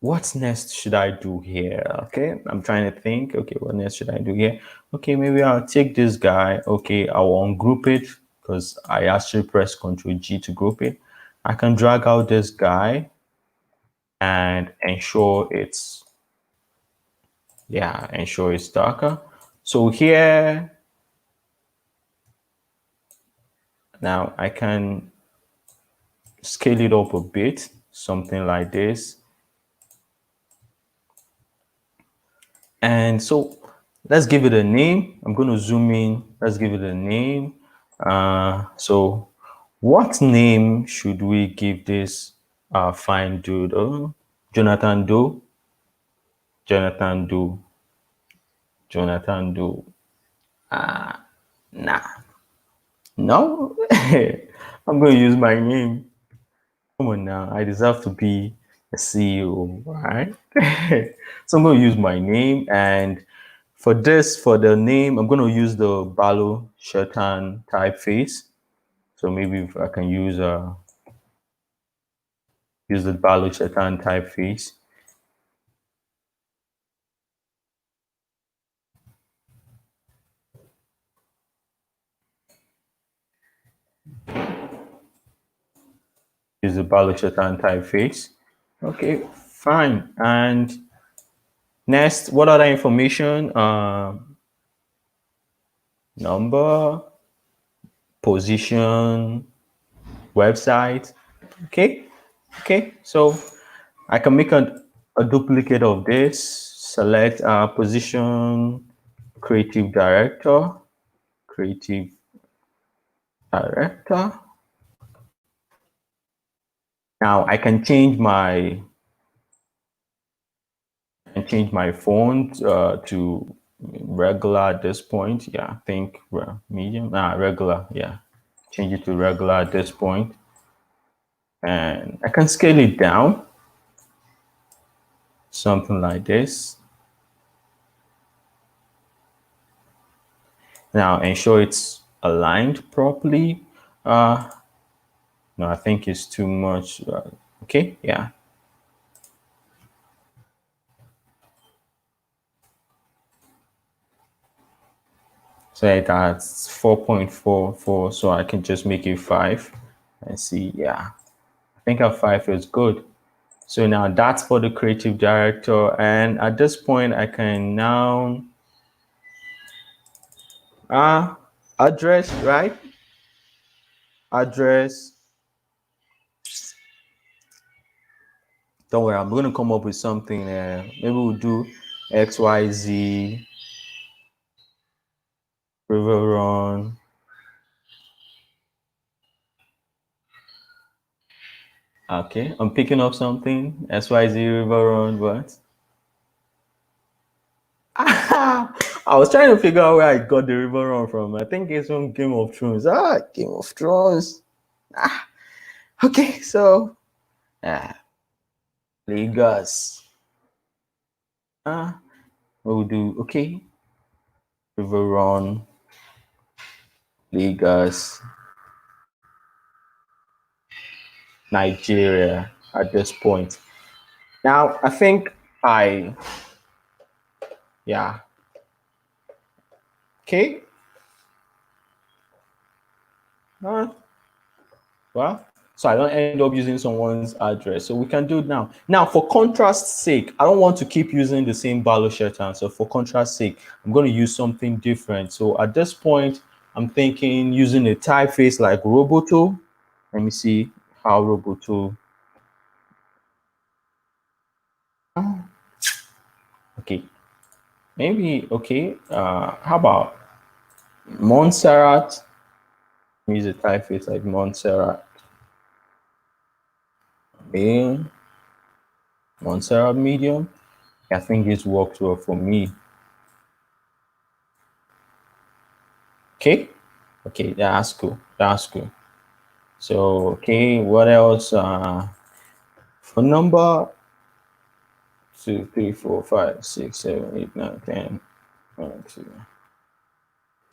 what next should I do here? Okay, I'm trying to think. Okay, what next should I do here? Okay, maybe I'll take this guy. Okay, I'll ungroup it because I actually press Ctrl G to group it. I can drag out this guy and ensure ensure it's darker. So here, now I can scale it up a bit, something like this. And so let's give it a name. I'm going to zoom in. Let's give it a name. So what name should we give this fine dude? Oh, Jonathan Doe. Jonathan Doe. Jonathan Doe. Nah. No. I'm going to use my name. Come on now. I deserve to be a CEO, right? So I'm going to use my name, and for the name, I'm going to use the Balo Shetan typeface. So maybe if I can use the Balo Shetan typeface. Use the Balo Shetan typeface. Okay, fine. And next, what other information? Number, position, website. Okay. So I can make a duplicate of this. Select position, creative director. Now I can change my font to regular at this point. Yeah, I think medium. Regular. Yeah, change it to regular at this point, and I can scale it down, something like this. Now ensure it's aligned properly. No, I think it's too much. Okay, yeah. So that's 4.44. So I can just make it 5 and see. Yeah, I think a 5 is good. So now that's for the creative director. And at this point, I can now address, right? Address. Don't worry, I'm going to come up with something. Maybe we'll do XYZ, River Run. Okay, I'm picking up something. XYZ, River Run, what? I was trying to figure out where I got the River Run from. I think it's from Game of Thrones. Game of Thrones. Okay, so Lagos. We'll do okay. River Run, Lagos, Nigeria at this point. Now I think okay. Well, so I don't end up using someone's address. So we can do it now. Now, for contrast's sake, I don't want to keep using the same Balo Shetan. So for contrast's sake, I'm going to use something different. So at this point, I'm thinking using a typeface like Roboto. Let me see how Roboto. Okay, maybe okay. How about Montserrat? Use a typeface like Montserrat. Okay, Montserrat medium. I think this works well for me. Okay, okay, that's cool. That's cool. So okay, what else? For number 2, 3, 4, 5, 6, 7, 8, 9, 10. 1,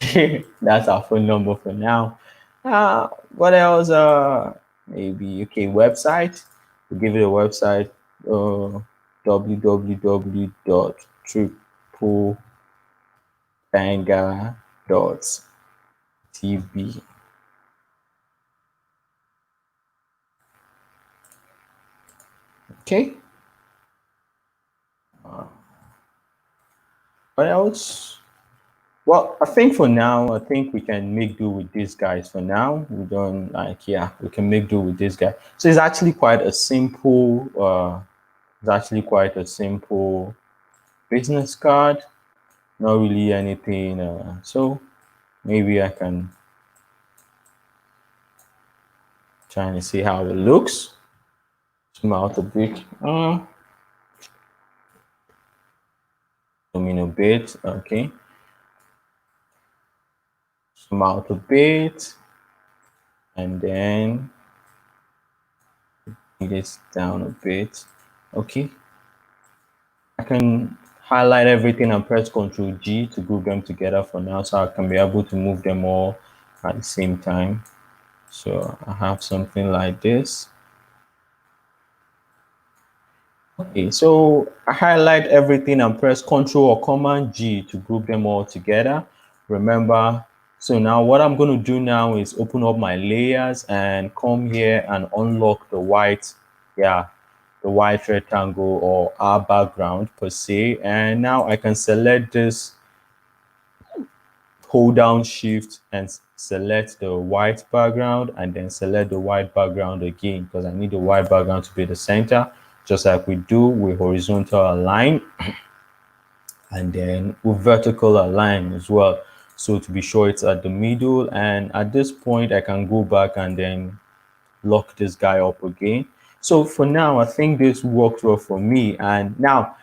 2. That's our phone number for now. What else? Maybe okay, website. We'll give it a website. www.triplebanga.tv. Okay. What else? Well, I think for now, I think we can make do with these guys for now. We don't like, yeah, we can make do with this guy. So it's actually quite a simple, business card. Not really anything. So maybe I can try and see how it looks. Zoom out a bit. Zoom in a bit. Okay. Zoom out a bit. And then this down a bit. Okay. I can highlight everything and press Ctrl G to group them together for now, so I can be able to move them all at the same time. So I have something like this. Okay, so I highlight everything and press Ctrl or Command G to group them all together. Remember, so now what I'm going to do now is open up my layers and come here and unlock the white, the white rectangle or our background per se. And now I can select this, hold down Shift and select the white background, and then select the white background again because I need the white background to be the center, just like we do with horizontal align and then with vertical align as well. So to be sure it's at the middle, and at this point I can go back and then lock this guy up again. So for now, I think this works well for me. And now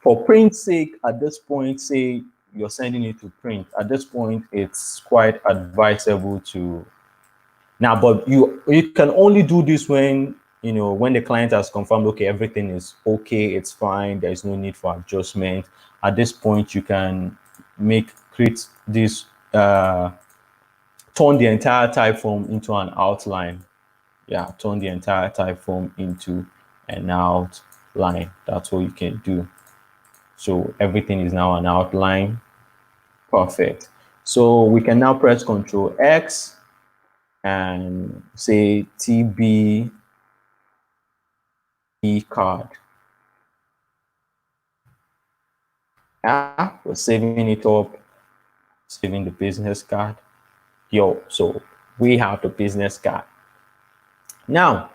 for print's sake, at this point, say you're sending it to print, at this point it's quite advisable to now, but you can only do this when when the client has confirmed, okay, everything is okay, it's fine, there's no need for adjustment. At this point you can create this turn the entire type form into an outline. Turn the entire type form into an outline. That's what you can do. So everything is now an outline. Perfect. So we can now press Ctrl X and say TB card. We're saving it up, saving the business card. So we have the business card. Now,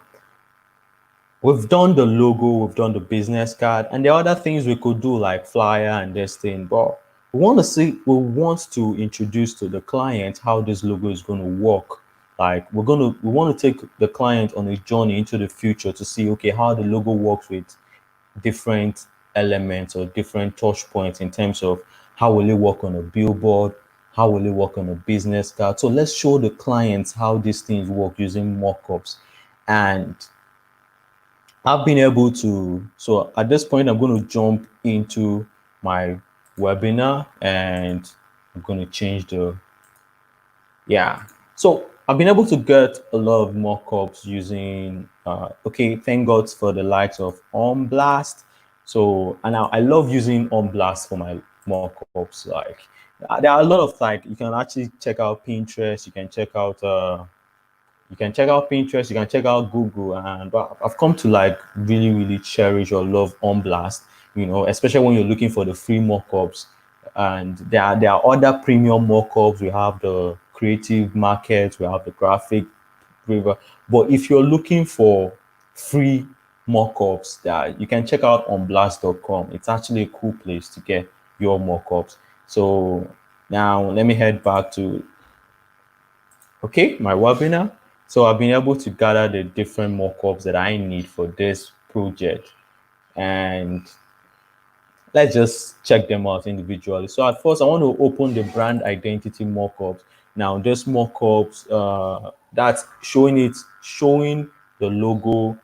we've done the logo, we've done the business card, and the other things we could do like flyer and this thing, but we want to introduce to the client how this logo is going to work. Like we want to take the client on a journey into the future to see, okay, how the logo works with different elements or different touch points in terms of how will it work on a billboard, how will it work on a business card. So let's show the clients how these things work using mockups. And I've been able to, so at this point, I'm going to jump into my webinar and I'm going to change the, So I've been able to get a lot of mockups using, okay, thank God for the likes of Blast. So, and I love using Blast for my mockups. Like, there are a lot of, like, you can actually check out Pinterest, you can check out, Pinterest, you can check out Google, and but I've come to like really cherish or love Blast, especially when you're looking for the free mockups. And there are other premium mockups. We have the creative markets, we have the graphic river. But if you're looking for free mockups, that you can check out on blast.com. It's actually a cool place to get your mockups. So now let me head back to my webinar. So I've been able to gather the different mockups that I need for this project, and let's just check them out individually. So at first, I want to open the brand identity mockups. Now, this mockups, that's showing the logo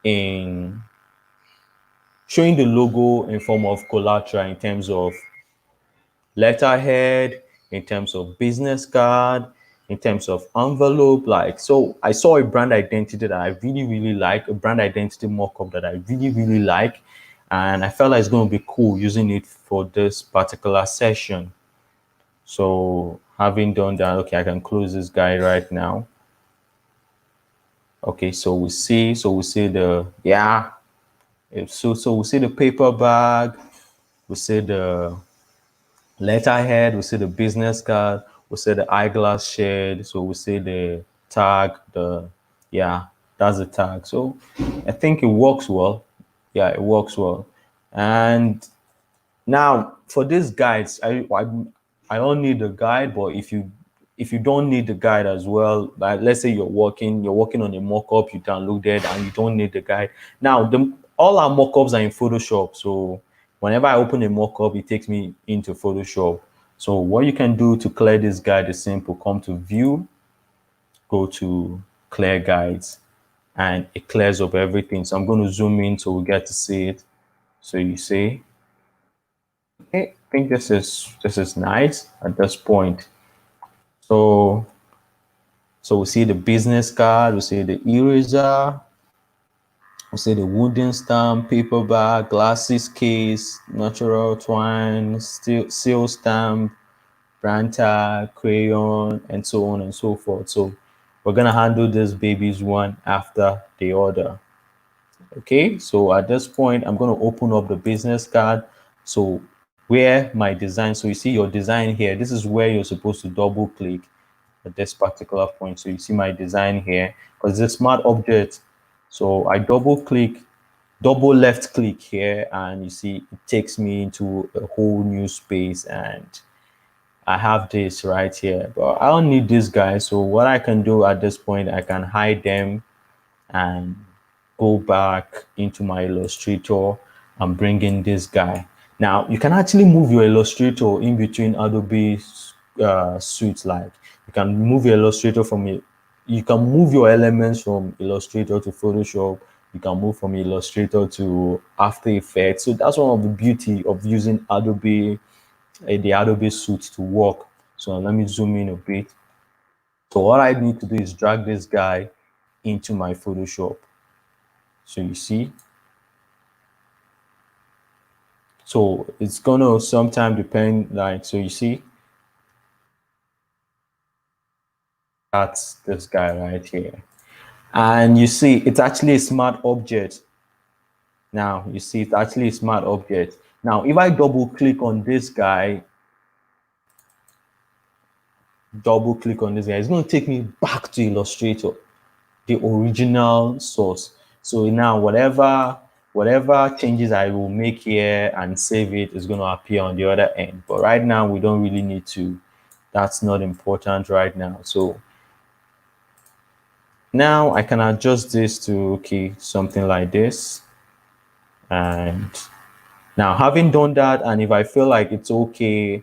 in form of collateral, in terms of letterhead, in terms of business card, in terms of envelope. Like, so I saw a brand identity that I really, really like, a brand identity mockup that I really, really like. And I felt like it's going to be cool using it for this particular session. So having done that, okay, I can close this guy right now. Okay, so we see the, yeah, so we see the paper bag, we see the letterhead, we see the business card, we see the eyeglass shade, so we see the tag, yeah, that's the tag. So I think it works well. Yeah, it works well. And now for these guides, I don't need the guide, but if you don't need the guide as well, like let's say you're working on a mockup, you downloaded and you don't need the guide. Now all our mockups are in Photoshop, so whenever I open a mockup, it takes me into Photoshop. So what you can do to clear this guide is simple: come to View, go to Clear Guides, and it clears up everything. So I'm going to zoom in so we get to see it. So you see. I think this is nice at this point. So we see the business card, we see the eraser, we see the wooden stamp, paper bag, glasses case, natural twine, steel seal stamp, brand tag, crayon, and so on and so forth. So we're gonna handle these babies one after the other. Okay, so at this point, I'm going to open up the business card. So where my design, so you see your design here, this is where you're supposed to double click at this particular point. So you see my design here, because it's a smart object. So I double left click here, and you see it takes me into a whole new space, and I have this right here, but I don't need this guy. So what I can do at this point, I can hide them and go back into my Illustrator and bring in this guy. Now you can actually move your Illustrator in between Adobe suites. Like you can move your Illustrator from it. You can move your elements from Illustrator to Photoshop. You can move from Illustrator to After Effects. So that's one of the beauty of using the Adobe suite to work. So let me zoom in a bit. So what I need to do is drag this guy into my Photoshop. So you see, so it's gonna sometime depend, like, so you see, that's this guy right here. And you see, it's actually a smart object. Now you see, it's actually a smart object. Now, if I double click on this guy, it's going to take me back to Illustrator, the original source. So now whatever changes I will make here and save it is going to appear on the other end. But right now we don't really need to. That's not important right now. So now I can adjust this to something like this. And now having done that, and if I feel like it's okay,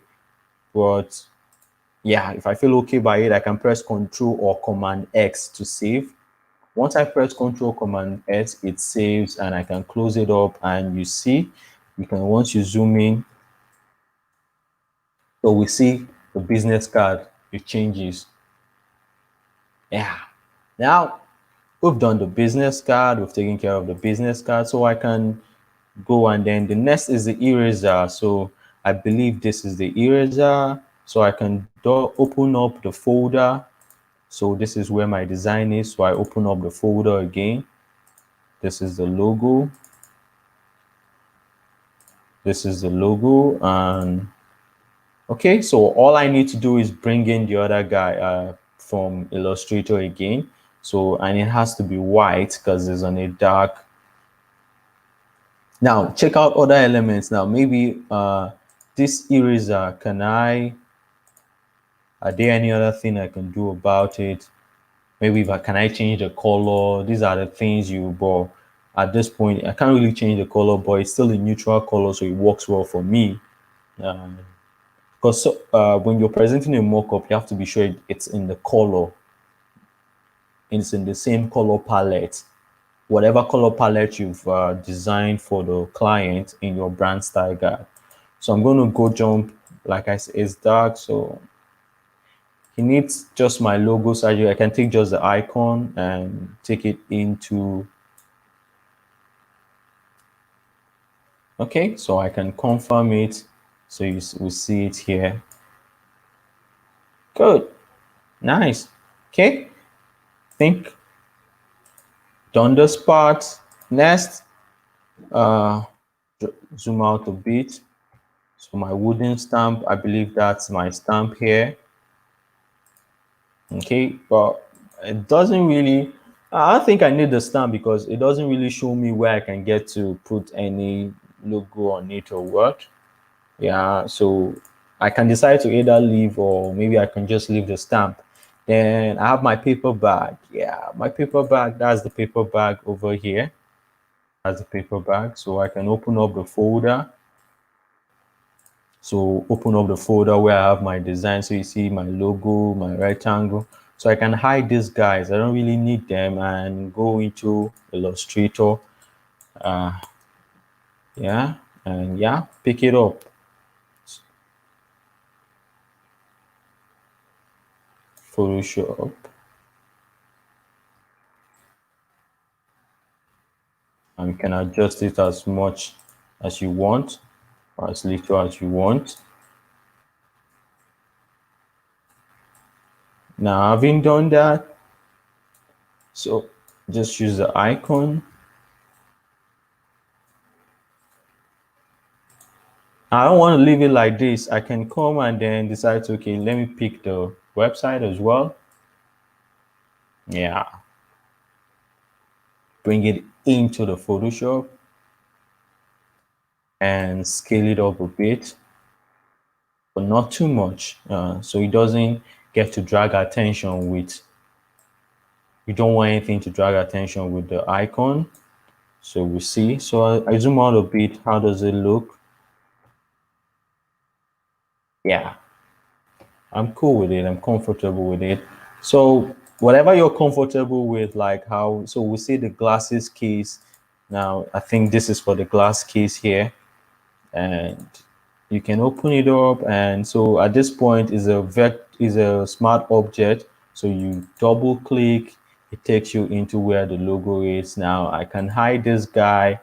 but yeah, if I feel okay by it, I can press Control or Command X to save. Once I press Control Command S, it saves, and I can close it up. And you see, once you zoom in, so we see the business card, it changes. Yeah. Now we've done the business card, we've taken care of the business card, so I can go, and then the next is the eraser. So I believe this is the eraser. So I can open up the folder. So this is where my design is. So I open up the folder again. This is the logo. This is the logo, and Okay, so all I need to do is bring in the other guy from Illustrator again. So, and it has to be white because it's on a dark. Now, check out other elements. Now, maybe this eraser, are there any other thing I can do about it? Maybe if can I change the color? These are the things but at this point, I can't really change the color, but it's still a neutral color, so it works well for me. Because when you're presenting a mockup, you have to be sure it's in the color, it's in the same color palette, whatever color palette you've designed for the client in your brand style guide. So I'm going to go jump, like I said, it's dark, so he needs just my logo size. I can take just the icon and take it into, okay, so I can confirm it. So you will see it here. Good, nice. Okay, think done this part. Next, uh, zoom out a bit. So my wooden stamp, I believe that's my stamp here. Okay, but it doesn't really, I don't think I need the stamp because it doesn't really show me where I can get to put any logo on it or what. Yeah, so I can decide to either leave or maybe I can just leave the stamp. Then I have my paper bag. Yeah, my paper bag, that's the paper bag over here. That's the paper bag. So I can open up the folder. So open up the folder where I have my design. So you see my logo, my rectangle. So I can hide these guys. I don't really need them and go into Illustrator. Uh, yeah, and yeah, pick it up. Photoshop. And you can adjust it as much as you want, or as little as you want. Now, having done that, so just use the icon. I don't want to leave it like this. I can come and then decide to, okay, let me pick the website as well. Yeah. Bring it into the Photoshop and scale it up a bit, but not too much. So it doesn't get to drag attention with, you don't want anything to drag attention with the icon. So we see. So I zoom out a bit. How does it look? Yeah, I'm cool with it. I'm comfortable with it. So whatever you're comfortable with, like how, so we see the glasses case. Now I think this is for the glass case here, and you can open it up. And so at this point is a smart object. So you double click, it takes you into where the logo is. Now I can hide this guy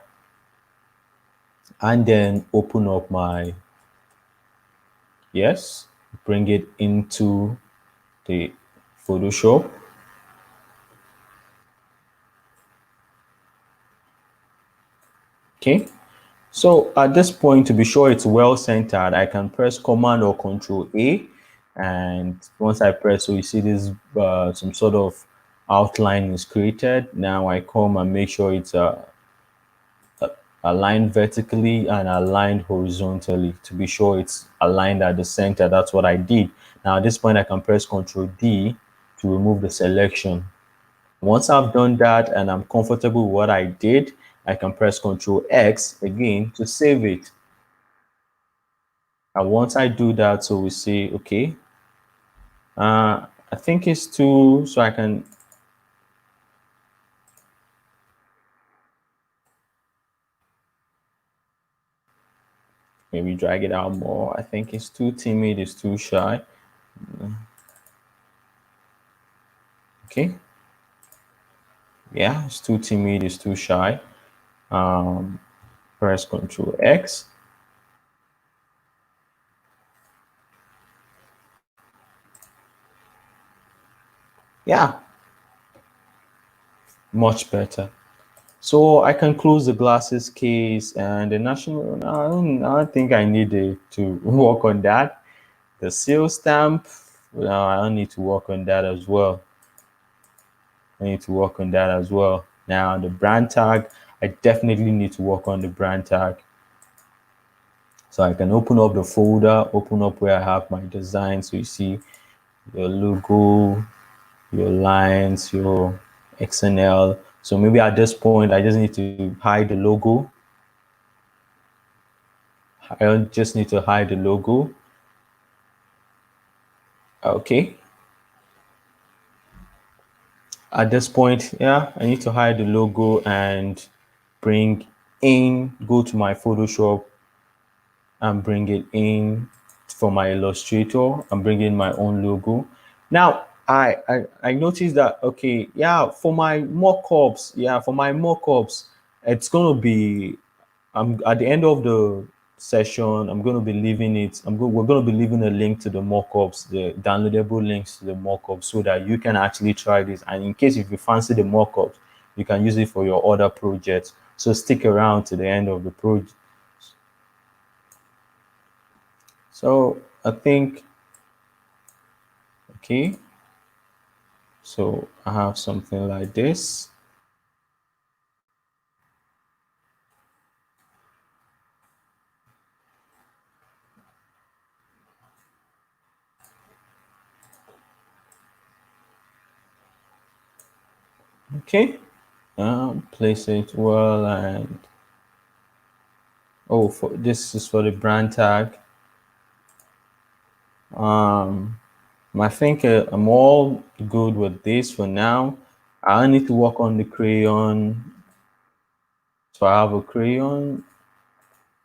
and then open up my, yes, bring it into the Photoshop. Okay, so at this point, to be sure it's well centered, I can press Command or Control A, and once I press, so you see this some sort of outline is created. Now I come and make sure it's aligned vertically and aligned horizontally to be sure it's aligned at the center. That's what I did. Now at this point, I can press Control D to remove the selection. Once I've done that and I'm comfortable with what I did, I can press Control X again to save it. And once I do that, so we say, okay, I think it's too, so I can maybe drag it out more. I think it's too timid, it's too shy. Okay. Yeah, it's too timid, it's too shy. Press Control X. Yeah, much better. So I can close the glasses case and the national, I don't think I need to work on that. The seal stamp, well, I need to work on that as well. I need to work on that as well. Now the brand tag, I definitely need to work on the brand tag. So I can open up the folder, open up where I have my design. So you see your logo, your lines, your XML. So maybe at this point, I just need to hide the logo. I just need to hide the logo. Okay. At this point, yeah, I need to hide the logo and bring in, go to my Photoshop and bring it in for my Illustrator and bring in my own logo. Now, I noticed that, okay, yeah, for my mockups, it's going to be, I'm at the end of the session, I'm going to be leaving it. We're going to be leaving a link to the mockups, the downloadable links to the mockups, so that you can actually try this. And in case if you fancy the mockups, you can use it for your other projects. So stick around to the end of the project. So I think, okay, so I have something like this. Okay, place it well, and oh, for this is for the brand tag. I think I'm all good with this for now. I need to work on the crayon. So I have a crayon.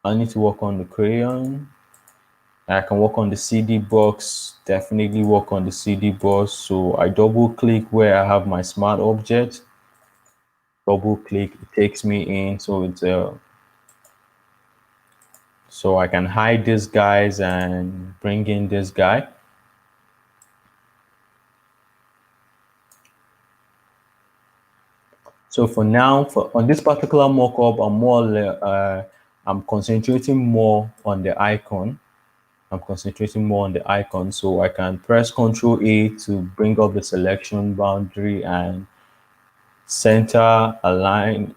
I need to work on the crayon. I can work on the CD box, definitely work on the CD box. So I double click where I have my smart object, double click, it takes me in. So it's so I can hide these guys and bring in this guy. So for now, on this particular mockup, I'm concentrating more on the icon. I'm concentrating more on the icon, so I can press Ctrl A to bring up the selection boundary and center, align,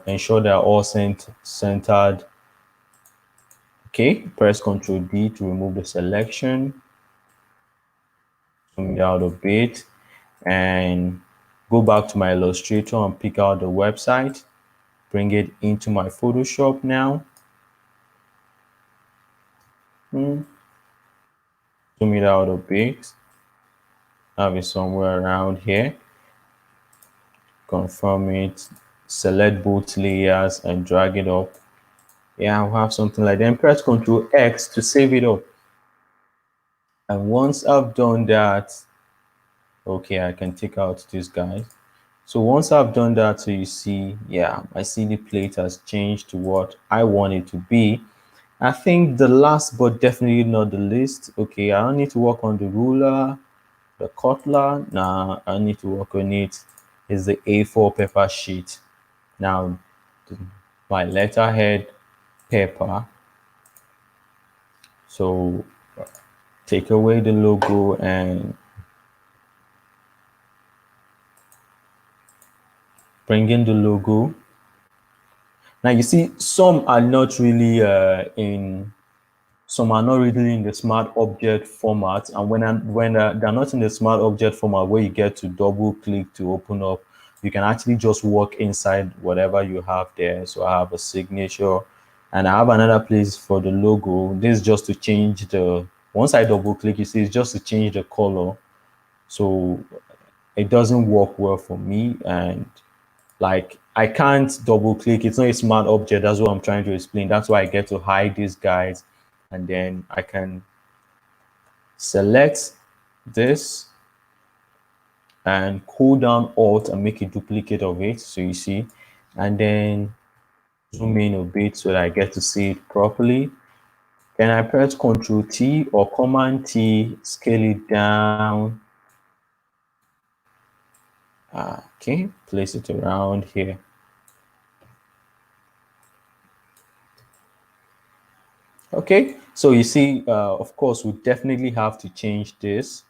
ensure they're all centered. Okay, press Ctrl D to remove the selection, zoom it out a bit, and go back to my Illustrator and pick out the website. Bring it into my Photoshop now. Zoom it out a bit. Have it somewhere around here. Confirm it. Select both layers and drag it up. Yeah, I'll have something like that. Press Ctrl X to save it up. And once I've done that, okay, I can take out this guy. So once I've done that, so you see, yeah, my CD plate has changed to what I want it to be. I think the last but definitely not the least, okay, I don't need to work on the ruler, the cutler. Nah, I need to work on it. Is the A4 paper sheet. Now, my letterhead paper. So take away the logo and bring in the logo. Now you see, some are not really some are not really in the smart object format, and when they're not in the smart object format where you get to double click to open up, you can actually just work inside whatever you have there. So I have a signature, and I have another place for the logo. This is just to change the, once I double click, you see it's just to change the color. So it doesn't work well for me, and like I can't double click. It's not a smart object. That's what I'm trying to explain. That's why I get to hide these guys, and then I can select this and hold down Alt and make a duplicate of it. So you see, and then zoom in a bit so that I get to see it properly. Then I press Ctrl T or Command T, scale it down. Okay, place it around here. Okay, So you see, of course, we definitely have to change this.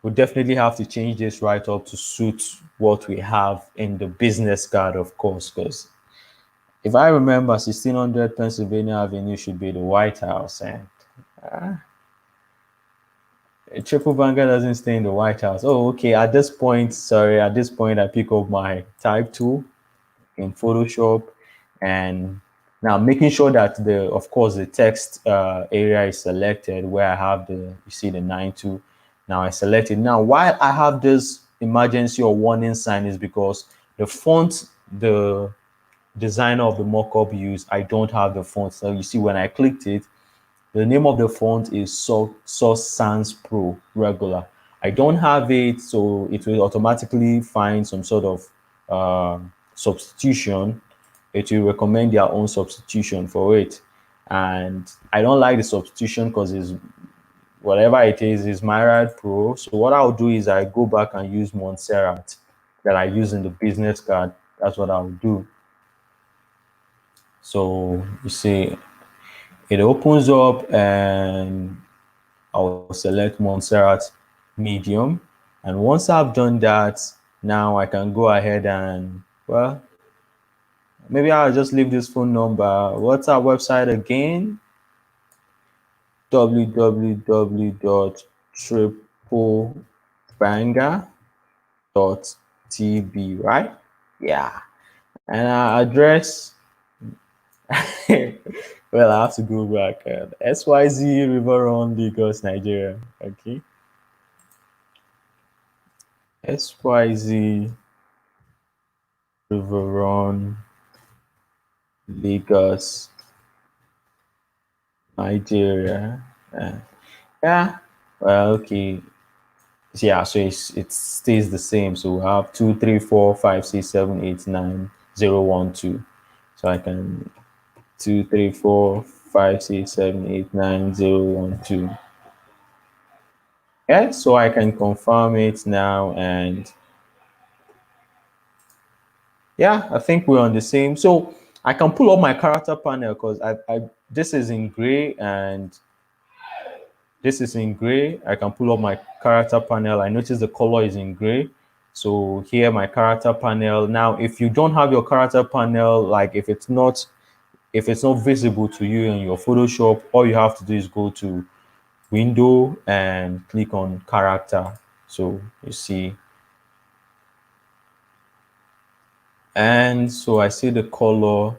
We definitely have to change this right up to suit what we have in the business card, of course, because if I remember, 1600 Pennsylvania Avenue should be the White House, and a triple banger doesn't stay in the White House. Oh, okay. At this point, sorry, at this point, I pick up my type tool in Photoshop, and now making sure that of course, the text area is selected where I have you see the 9.2. Now I select it. Now, why I have this emergency or warning sign is because the font, the designer of the mockup used, I don't have the font. So you see, when I clicked it, the name of the font is Source Sans Pro Regular. I don't have it, so it will automatically find some sort of substitution. It will recommend their own substitution for it. And I don't like the substitution because it's whatever it is Myriad Pro. So what I'll do is I go back and use Montserrat that I use in the business card. That's what I'll do. So you see, it opens up and I'll select Montserrat medium. And once I've done that, now I can go ahead and, well, maybe I'll just leave this phone number. What's our website again? www.triplebanger.tv, right? Yeah. And our address, well, I have to go back. SYZ River Run, Lagos, Nigeria. Okay. SYZ River Run, Lagos, Nigeria. Yeah. Well, okay. Yeah, so it stays the same. So we have 23456789012. So I can 23456789012. Yeah, so I can confirm it now, and yeah, I think we're on the same. So I can pull up my character panel because I this is in gray and this is in gray. I can pull up my character panel. I notice the color is in gray. So here my character panel. Now, if you don't have your character panel, like if it's not visible to you in your Photoshop, all you have to do is go to window and click on character. So you see, and so I see the color,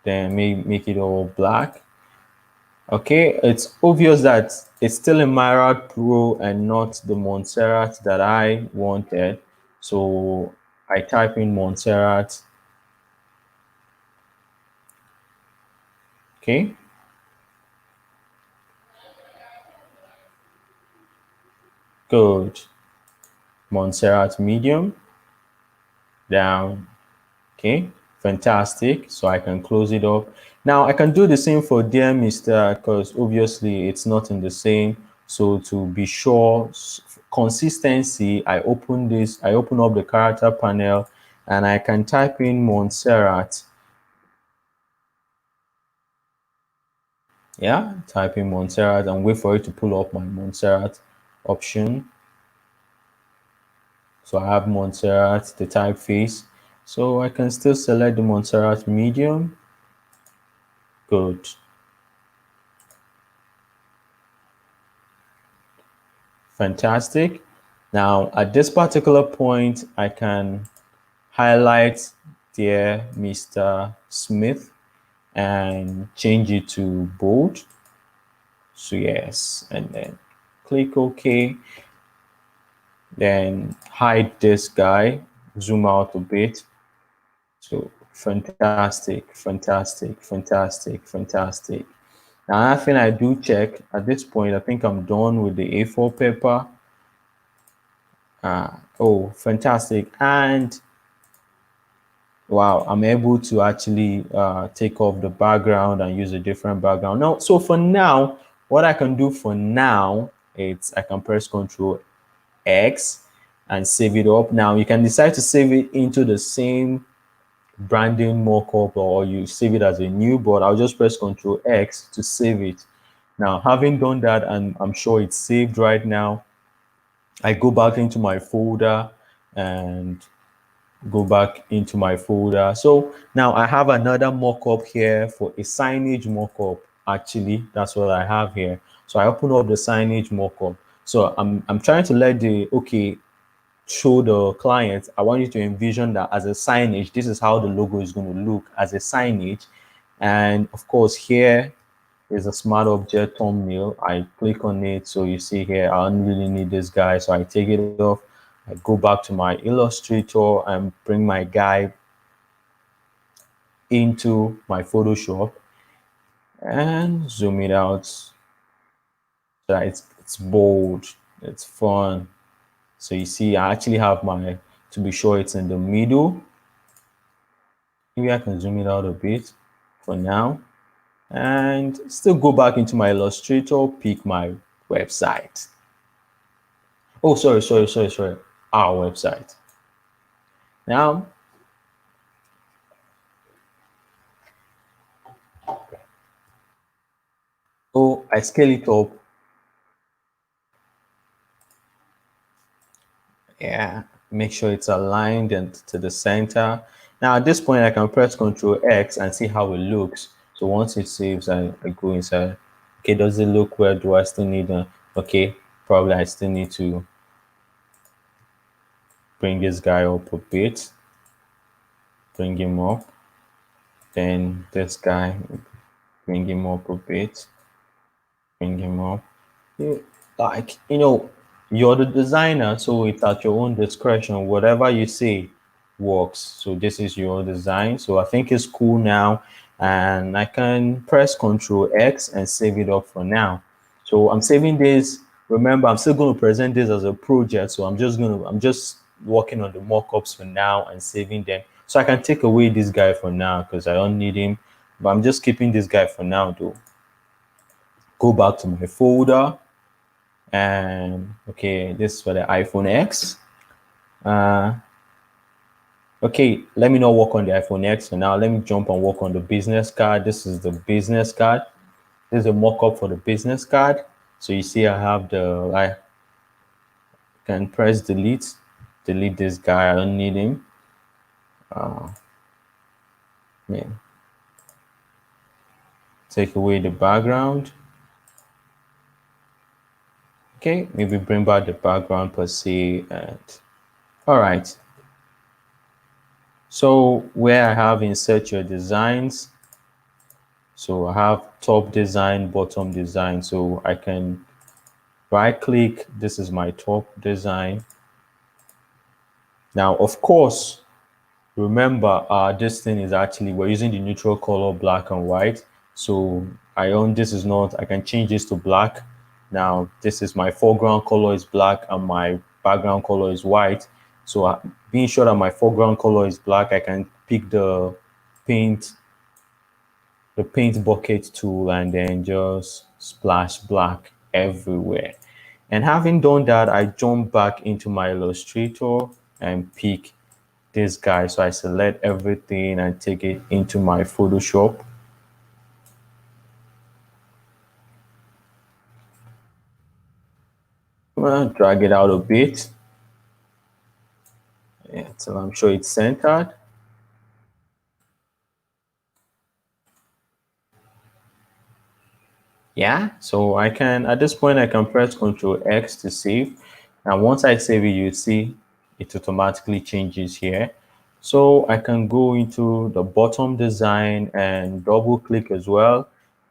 then make it all black. Okay, it's obvious that it's still a Myriad Pro and not the Montserrat that I wanted. So I type in Montserrat. Okay. Good. Montserrat medium. Down. Okay. Fantastic. So I can close it up. Now I can do the same for Dear Mr. because obviously it's not in the same. So to be sure, consistency, I open up the character panel and I can type in Montserrat. Yeah, type in Montserrat and wait for it to pull up my Montserrat option. So I have Montserrat, the typeface. So I can still select the Montserrat medium. Good. Fantastic. Now at this particular point, I can highlight Dear Mr. Smith and change it to bold. So yes, and then click OK. Then hide this guy, zoom out a bit. So fantastic, fantastic, fantastic, fantastic. Now, another thing I do check at this point, I think I'm done with the A4 paper. Oh, fantastic. And wow, I'm able to actually take off the background and use a different background. Now, so for now, what I can do for now is I can press Ctrl X and save it up. Now you can decide to save it into the same branding mockup, or you save it as a new, but I'll just press Control X to save it. Now, having done that, and I'm sure it's saved right now, I go back into my folder and go back into my folder. So now I have another mockup here for a signage mockup. Actually, that's what I have here. So I open up the signage mockup. So I'm trying to let the show the client, I want you to envision that as a signage, this is how the logo is going to look as a signage. And of course, here is a smart object thumbnail. I click on it. So you see here, I don't really need this guy. So I take it off. I go back to my Illustrator and bring my guy into my Photoshop and zoom it out so that it's bold, it's fun. So you see, I actually have my, to be sure it's in the middle. Maybe I can zoom it out a bit for now and still go back into my Illustrator, pick my website. Oh, sorry. Our website. Now, oh, I scale it up. Yeah, make sure it's aligned and to the center. Now, at this point, I can press Control X and see how it looks. So once it saves, I go inside. Okay, does it look well? Do I still need a, okay, probably I still need to bring this guy up a bit, bring him up. Then this guy, bring him up a bit, bring him up. Like, you're the designer, so it's at your own discretion. Whatever you say works. So this is your design. So I think it's cool now. And I can press Control X and save it up for now. So I'm saving this. Remember, I'm still going to present this as a project. So I'm just working on the mockups for now and saving them. So I can take away this guy for now because I don't need him. But I'm just keeping this guy for now though. Go back to my folder. And okay, this is for the iPhone X. Okay, let me not work on the iPhone X for now. Let me jump and work on the business card. This is the business card. This is a mock-up for the business card. So you see I have the, I can press delete this guy. I don't need him. Man. Take away the background. Okay, maybe bring back the background per se. And all right. So where I have insert your designs, so I have top design, bottom design. So I can right click. This is my top design. Now, of course, remember this thing is actually, we're using the neutral color black and white. So this is not, I can change this to black. Now, this is my foreground color is black and my background color is white. So being sure that my foreground color is black, I can pick paint the paint bucket tool and then just splash black everywhere. And having done that, I jump back into my Illustrator and pick this guy. So I select everything and take it into my Photoshop. I'm gonna drag it out a bit until I'm sure it's centered. Yeah, so I can, at this point, I can press Control X to save. And once I save it, you see it automatically changes here. So I can go into the bottom design and double click as well.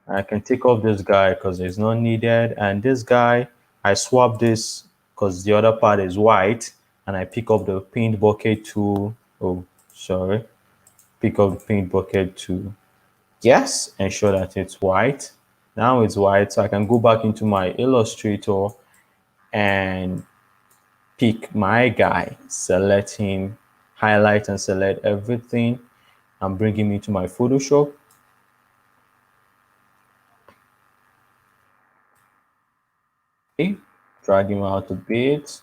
I can take off this guy because it's not needed. And this guy, I swap this because the other part is white. And I pick up the paint bucket tool. Oh, sorry. Pick up the paint bucket tool. Yes, ensure that it's white. Now it's white, so I can go back into my Illustrator and pick my guy, select him, highlight and select everything, and bring him into my Photoshop. Okay, drag him out a bit.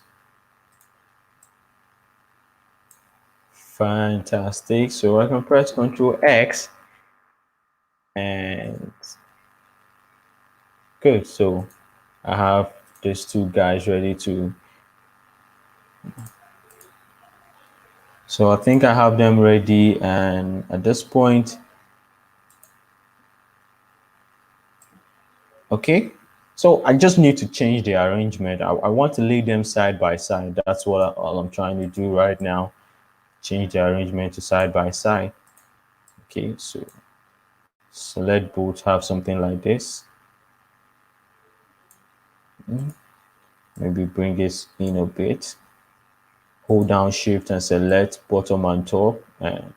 Fantastic. So I can press Control X and good. So I have these two guys ready to. So I think I have them ready, and at this point, okay. So I just need to change the arrangement. I want to lay them side by side. That's all I'm trying to do right now. Change the arrangement to side by side. Okay, so let both have something like this. Maybe bring this in a bit. Hold down Shift and select bottom and top. And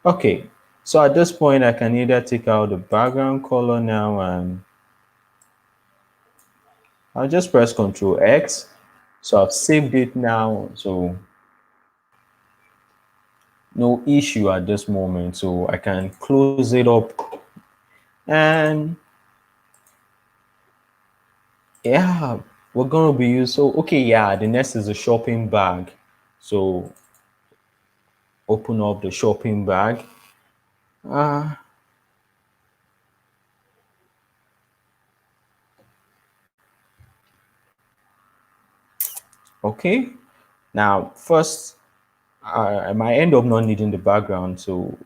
okay, so at this point, I can either take out the background color now, and I'll just press Control X. So I've saved it now. So no issue at this moment. So I can close it up, and yeah, we're gonna be used. So okay, yeah, the next is a shopping bag. So open up the shopping bag. Uh, okay. Now, first, I might end up not needing the background. So,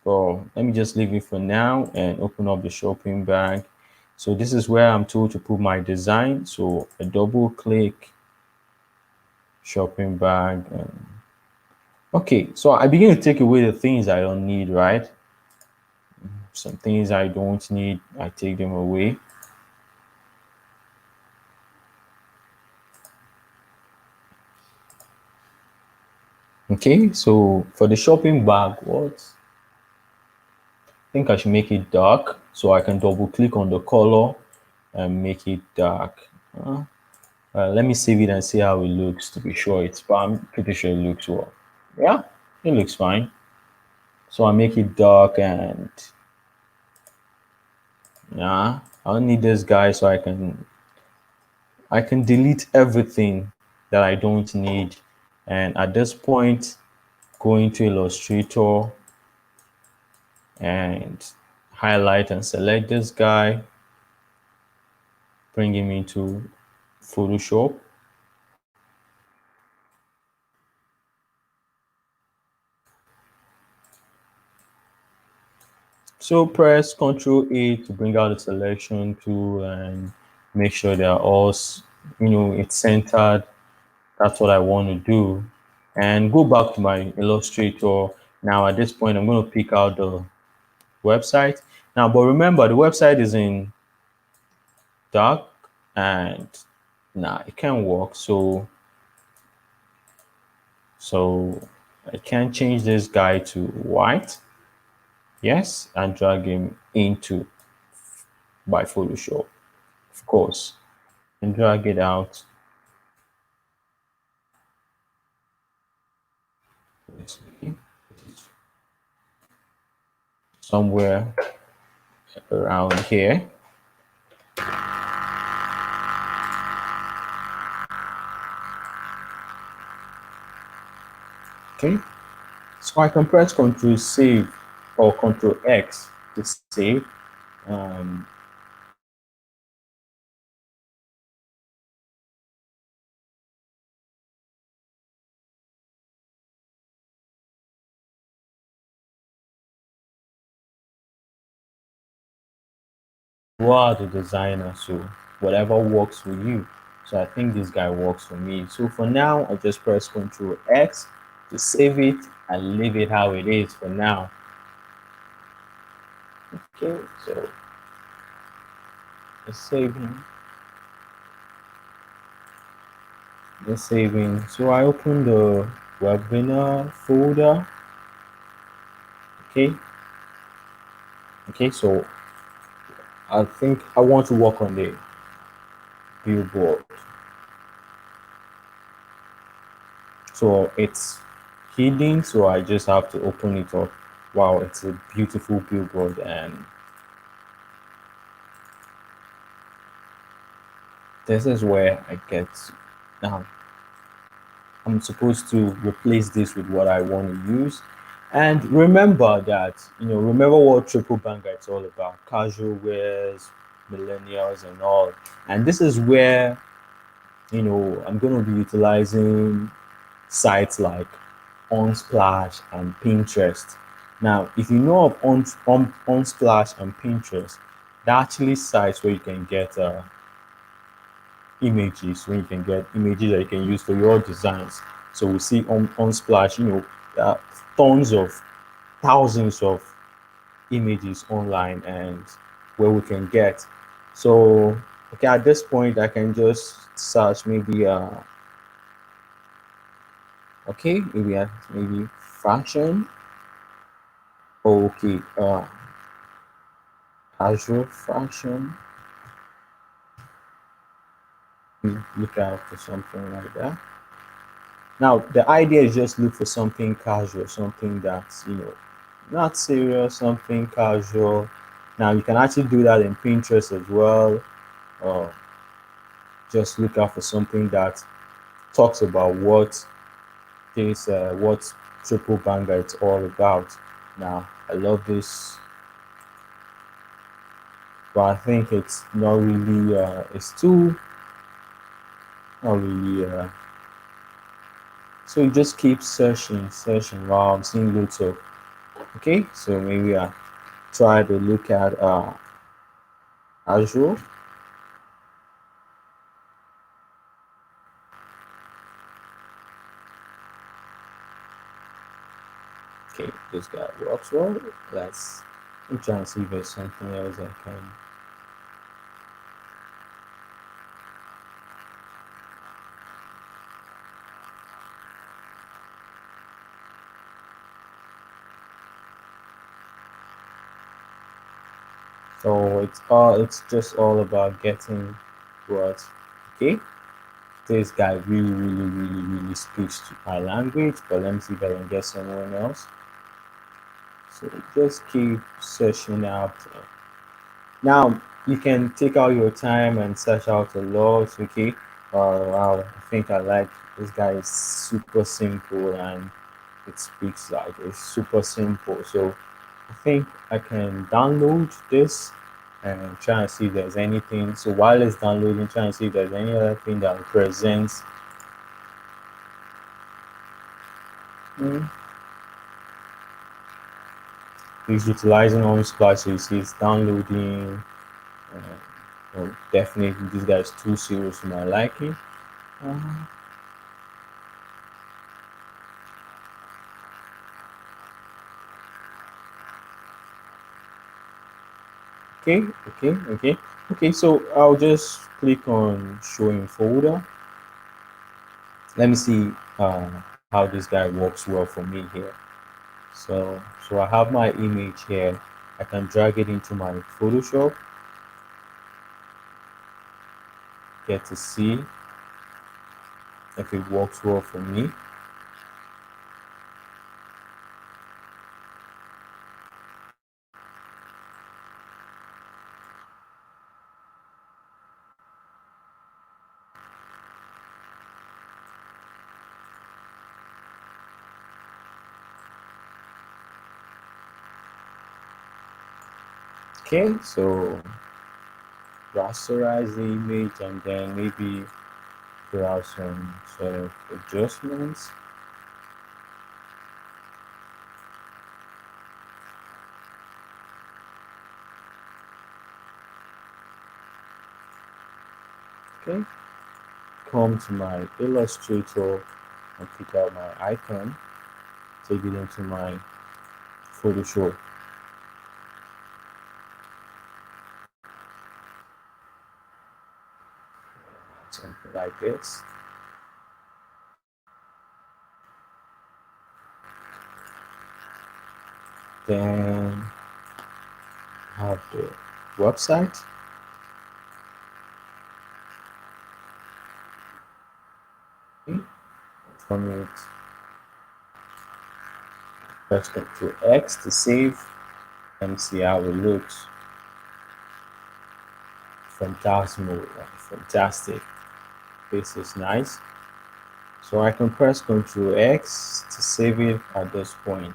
well, let me just leave it for now and open up the shopping bag. So this is where I'm told to put my design. So I double click shopping bag. And okay, so I begin to take away the things I don't need, right? Some things I don't need, I take them away. Okay, so for the shopping bag, what? I think I should make it dark so I can double click on the color and make it dark. Let me save it and see how it looks to be sure but I'm pretty sure it looks well. Yeah, it looks fine. So I make it dark and yeah, I'll need this guy so I can delete everything that I don't need. And at this point, go into Illustrator and highlight and select this guy, bring him into Photoshop. So press Ctrl A to bring out the selection tool and make sure they're all, it's centered. That's what I want to do. And go back to my Illustrator. Now at this point, I'm going to pick out the website. Now, but remember, the website is in dark and nah, it can't work. So I can change this guy to white. Yes, and drag him into by Photoshop, of course, and drag it out somewhere around here. Okay, so I can press Control Save or Control X to save. Um, you are the designer, so whatever works for you. So I think this guy works for me. So for now, I just press Control X to save it and leave it how it is for now. Okay, so let's save him. The saving. So I open the webinar folder. Okay. Okay. So I think I want to work on the billboard. So it's hidden. So I just have to open it up. Wow, it's a beautiful billboard, and this is where I get now. I'm supposed to replace this with what I want to use. And remember that, remember what triple banger it's all about: casual wears, millennials, and all. And this is where, I'm going to be utilizing sites like Unsplash and Pinterest. Now, if you know of Unsplash and Pinterest, they're actually sites where you can get images, where you can get images that you can use for your designs. So we see on Splash, tons of thousands of images online and where we can get. So okay, at this point I can just search maybe maybe fashion. Okay, casual fashion. Look out for something like that. Now, the idea is just look for something casual, something that's, not serious, something casual. Now, you can actually do that in Pinterest as well. Uh, just look out for something that talks about what triple banger it's all about. Now, I love this, but I think it's not really, it's too, not really, so you just keep searching. Wow, I'm seeing loads of, okay, so maybe I try to look at Azure. Okay, this guy works well. I'm trying to see if there's something else I can. So it's just all about getting what, okay. This guy really speaks to my language, but let me see if I can get someone else. So just keep searching out. Now you can take out your time and search out a lot. Okay. Wow, I think I like this guy is super simple and it speaks like it's super simple. So I think I can download this and try and see if there's anything. So while it's downloading, try and see if there's any other thing that represents. Hmm. It's utilizing Unsplash, so you see it's downloading. Definitely, this guy is too serious for my liking. Uh, okay. So I'll just click on showing folder. Let me see how this guy works well for me here. So I have my image here. I can drag it into my Photoshop. Get to see if it works well for me. Okay, so rasterize the image and then maybe there are some sort of adjustments. Okay, come to my Illustrator and pick out my icon, take it into my Photoshop. Something like this. Then have the website. Okay. From it, press Ctrl X to save and see how it looks. Fantastic. This is nice. So I can press Ctrl X to save it at this point.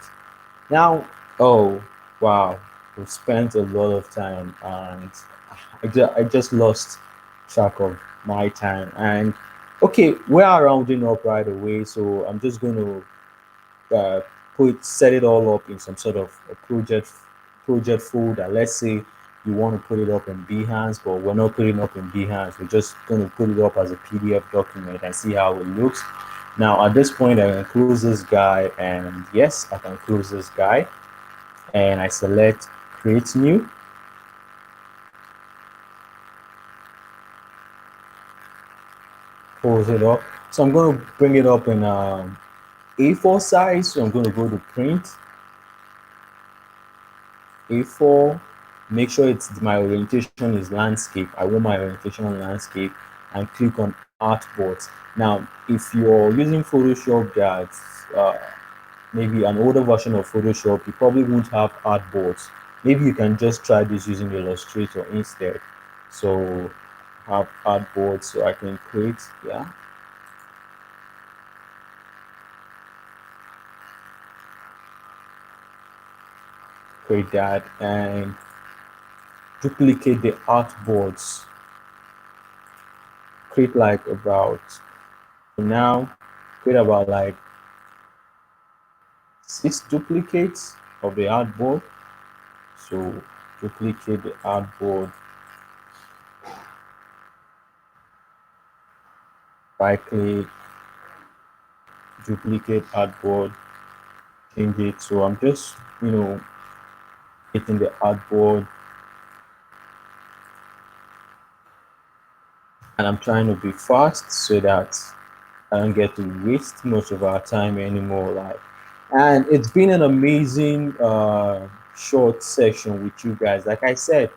Now, oh wow, we've spent a lot of time and I just lost track of my time. And okay, we are rounding up right away, so I'm just going to put set it all up in some sort of a project folder. Let's say you want to put it up in Behance, but we're not putting it up in Behance. We're just going to put it up as a PDF document and see how it looks. Now at this point, I can close this guy, and yes, I can close this guy, and I select create new. Close it up. So I'm going to bring it up in A4 size. So I'm going to go to print A4. Make sure it's my orientation is landscape. I want my orientation on landscape, and click on artboards. Now, if you're using Photoshop that's maybe an older version of Photoshop, you probably won't have artboards. Maybe you can just try this using Illustrator instead. So have artboards, so I can create, yeah, create that and duplicate the artboards. Create like about, now, create about like 6 duplicates of the artboard. So duplicate the artboard, right click, duplicate artboard, change it. So I'm just, hitting the artboard, and I'm trying to be fast so that I don't get to waste much of our time anymore. Like, and it's been an amazing short session with you guys. Like I said,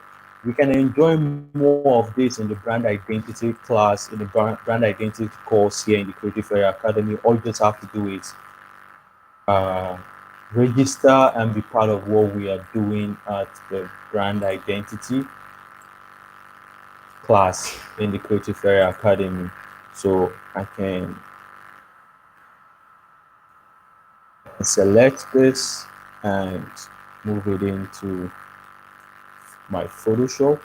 we can enjoy more of this in the brand identity class, in the brand identity course here in the Creative Area Academy. All you just have to do is uh, register and be part of what we are doing at the brand identity class in the Creative Area Academy. So I can select this and move it into my Photoshop.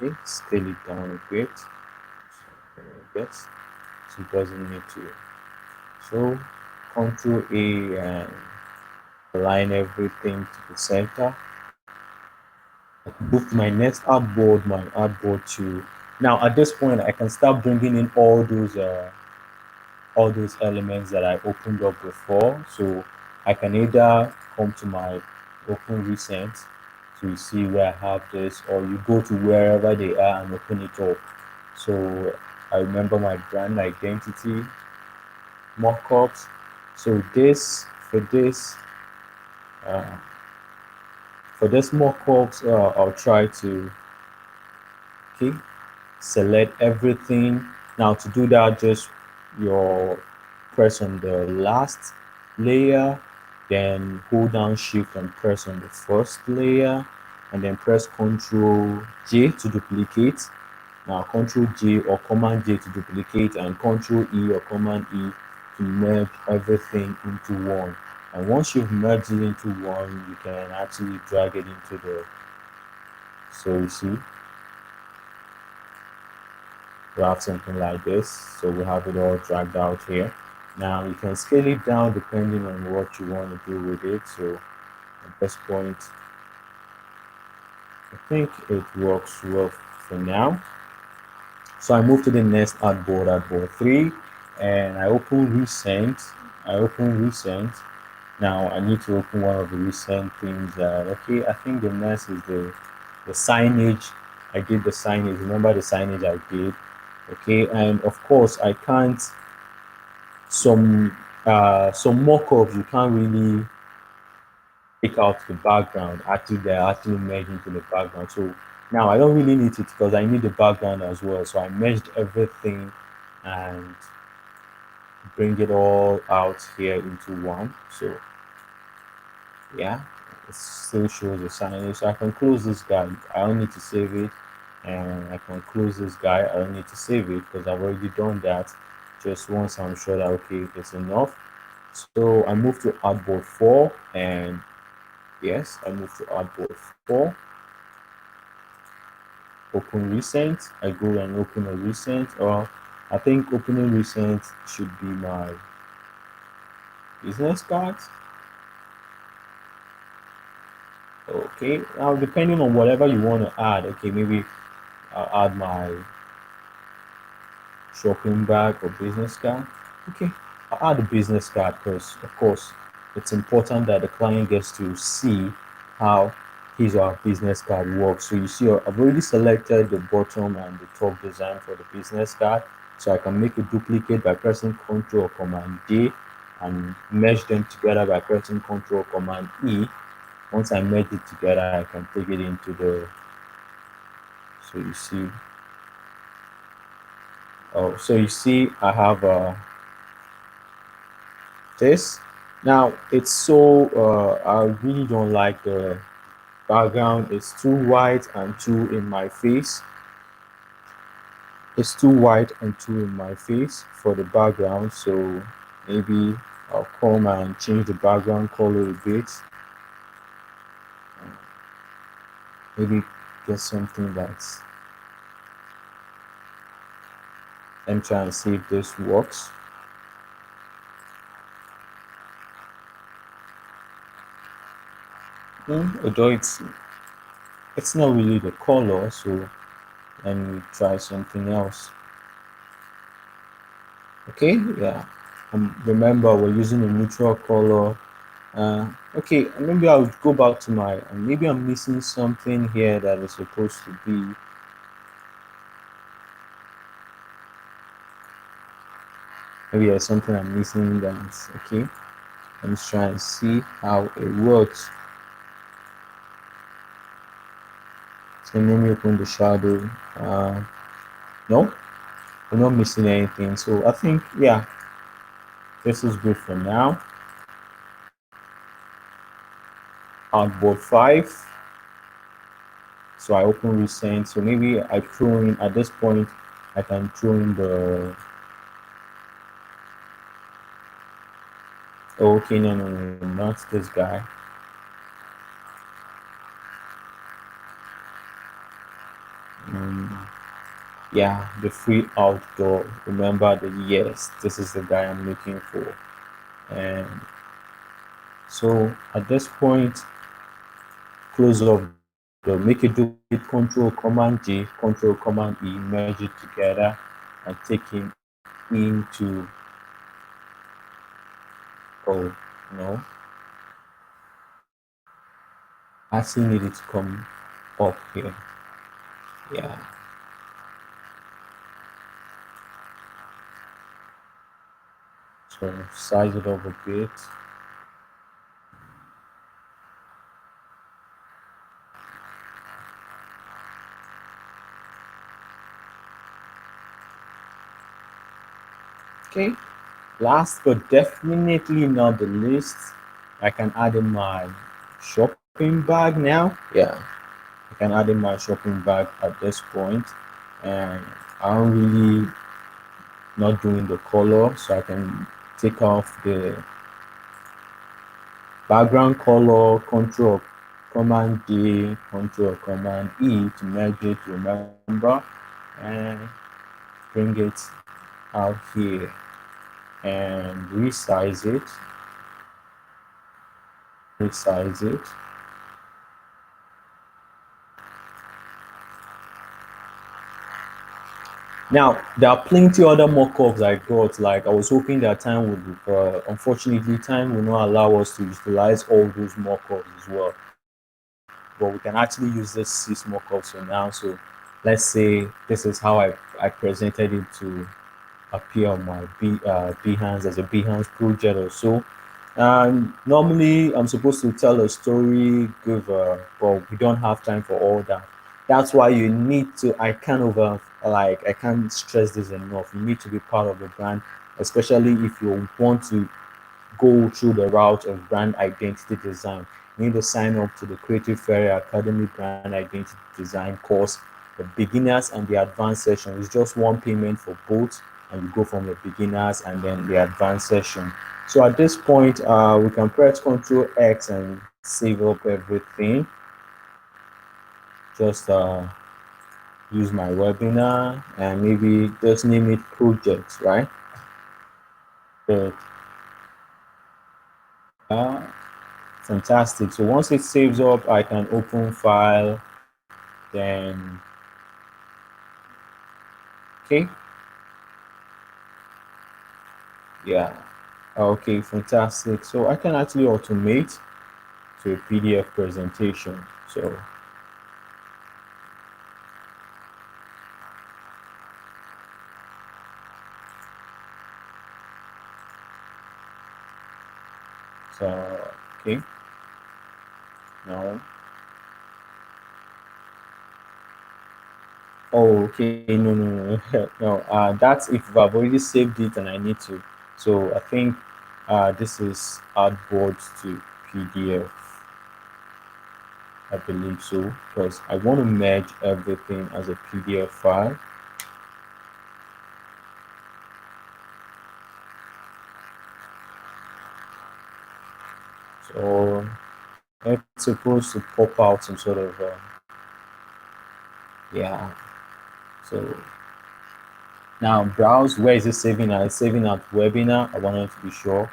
Okay, scale it down a bit. Yes, so it doesn't need to. So Control A and align everything to the center. Move my next artboard to. Now at this point, I can start bringing in all those elements that I opened up before. So I can either come to my open recent to see where I have this, or you go to wherever they are and open it up. So I remember my brand identity, mockups. So uh, for this mockups, I'll try to, okay, select everything. Now to do that, just your press on the last layer, then hold down shift and press on the first layer, and then press Ctrl J to duplicate. Now Ctrl J or Command J to duplicate, and Ctrl E or Command E to merge everything into one. And once you've merged it into one, you can actually drag it into the, so you see we have something like this. So we have it all dragged out here. Now you can scale it down depending on what you want to do with it. So at this point, I think it works well for now. So I move to the next artboard 3, and I open recent. I open recent. Now I need to open one of the recent things. Okay, I think the next is the signage. I did the signage. Remember the signage I did? Okay, and of course I can't, some mock-ups you can't really take out the background. Actually they're actually merged into the background. So now I don't really need it because I need the background as well. So I merged everything and bring it all out here into one. So yeah, it still shows the signage. So I can close this guy. I don't need to save it. And I can close this guy. I don't need to save it because I've already done that. Just once I'm sure that okay, it's enough. So I move to artboard 4, and yes, I move to artboard 4. Open recent. I go and open a recent, or I think opening recent should be my business card. Okay, now depending on whatever you want to add, okay, maybe I'll add my shopping bag or business card. Okay, I'll add a business card because, of course, it's important that the client gets to see how his or her business card works. So you see, I've already selected the bottom and the top design for the business card. So I can make a duplicate by pressing Ctrl or Command D and merge them together by pressing Ctrl or Command E. Once I merge it together, I can take it into the, so you see, oh, so you see I have this. Now it's so, I really don't like the background. It's too white and too in my face. It's too white and too in my face for the background. So maybe I'll come and change the background color a bit. Maybe get something that's, let me try and see if this works. Although it's not really the color, so let me try something else. Okay, yeah. Remember, we're using a neutral color. Okay, maybe I'll go back to my, maybe I'm missing something here that is supposed to be. Maybe there's something I'm missing that's okay. Let's try and see how it works. So let me open the shadow. No, we're not missing anything. So I think, yeah, this is good for now. Artboard 5. So I open recent. So maybe I throw in, at this point, I can throw in the, oh, okay, no, not this guy. Yeah, the free outdoor. Remember the, yes, this is the guy I'm looking for. And so at this point, close off the, make it do it, Control Command G, Control Command E, merge it together and take him into, oh no, I still need it to come up here. Yeah. So size it up a bit. Okay. Last but definitely not the least, I can add in my shopping bag now. Yeah, I can add in my shopping bag at this point, and I'm really not doing the color, so I can take off the background color, Control Command D, Control Command E to merge it, remember, and bring it out here and resize it. Resize it. Now, there are plenty other mock-ups I got. Like, I was hoping that time would, unfortunately, time will not allow us to utilize all those mock-ups as well. But we can actually use this 6 mock-ups for now. So let's say this is how I presented it to appear on my Behance as a Behance project or so. And normally I'm supposed to tell a story, give, but we don't have time for all that. That's why you need to, I can't like, I can't stress this enough. You need to be part of the brand, especially if you want to go through the route of brand identity design. you need to sign up to the Creative Ferry Academy Brand Identity Design course, the beginners and the advanced session. It's just one payment for both, and you go from the beginners and then the advanced session. So at this point, we can press Control X and save up everything. Just use my webinar and maybe just name it projects, right? But uh, fantastic. So once it saves up, I can open file, then okay, yeah, okay, fantastic. So I can actually automate to a PDF presentation. So okay, no. Oh, okay, no. No. That's if I've already saved it and I need to. So I think this is artboard to PDF. I believe so because I want to merge everything as a PDF file. So it's supposed to pop out some sort of yeah. So now browse, where is it saving at? It's saving at webinar. I wanted to be sure.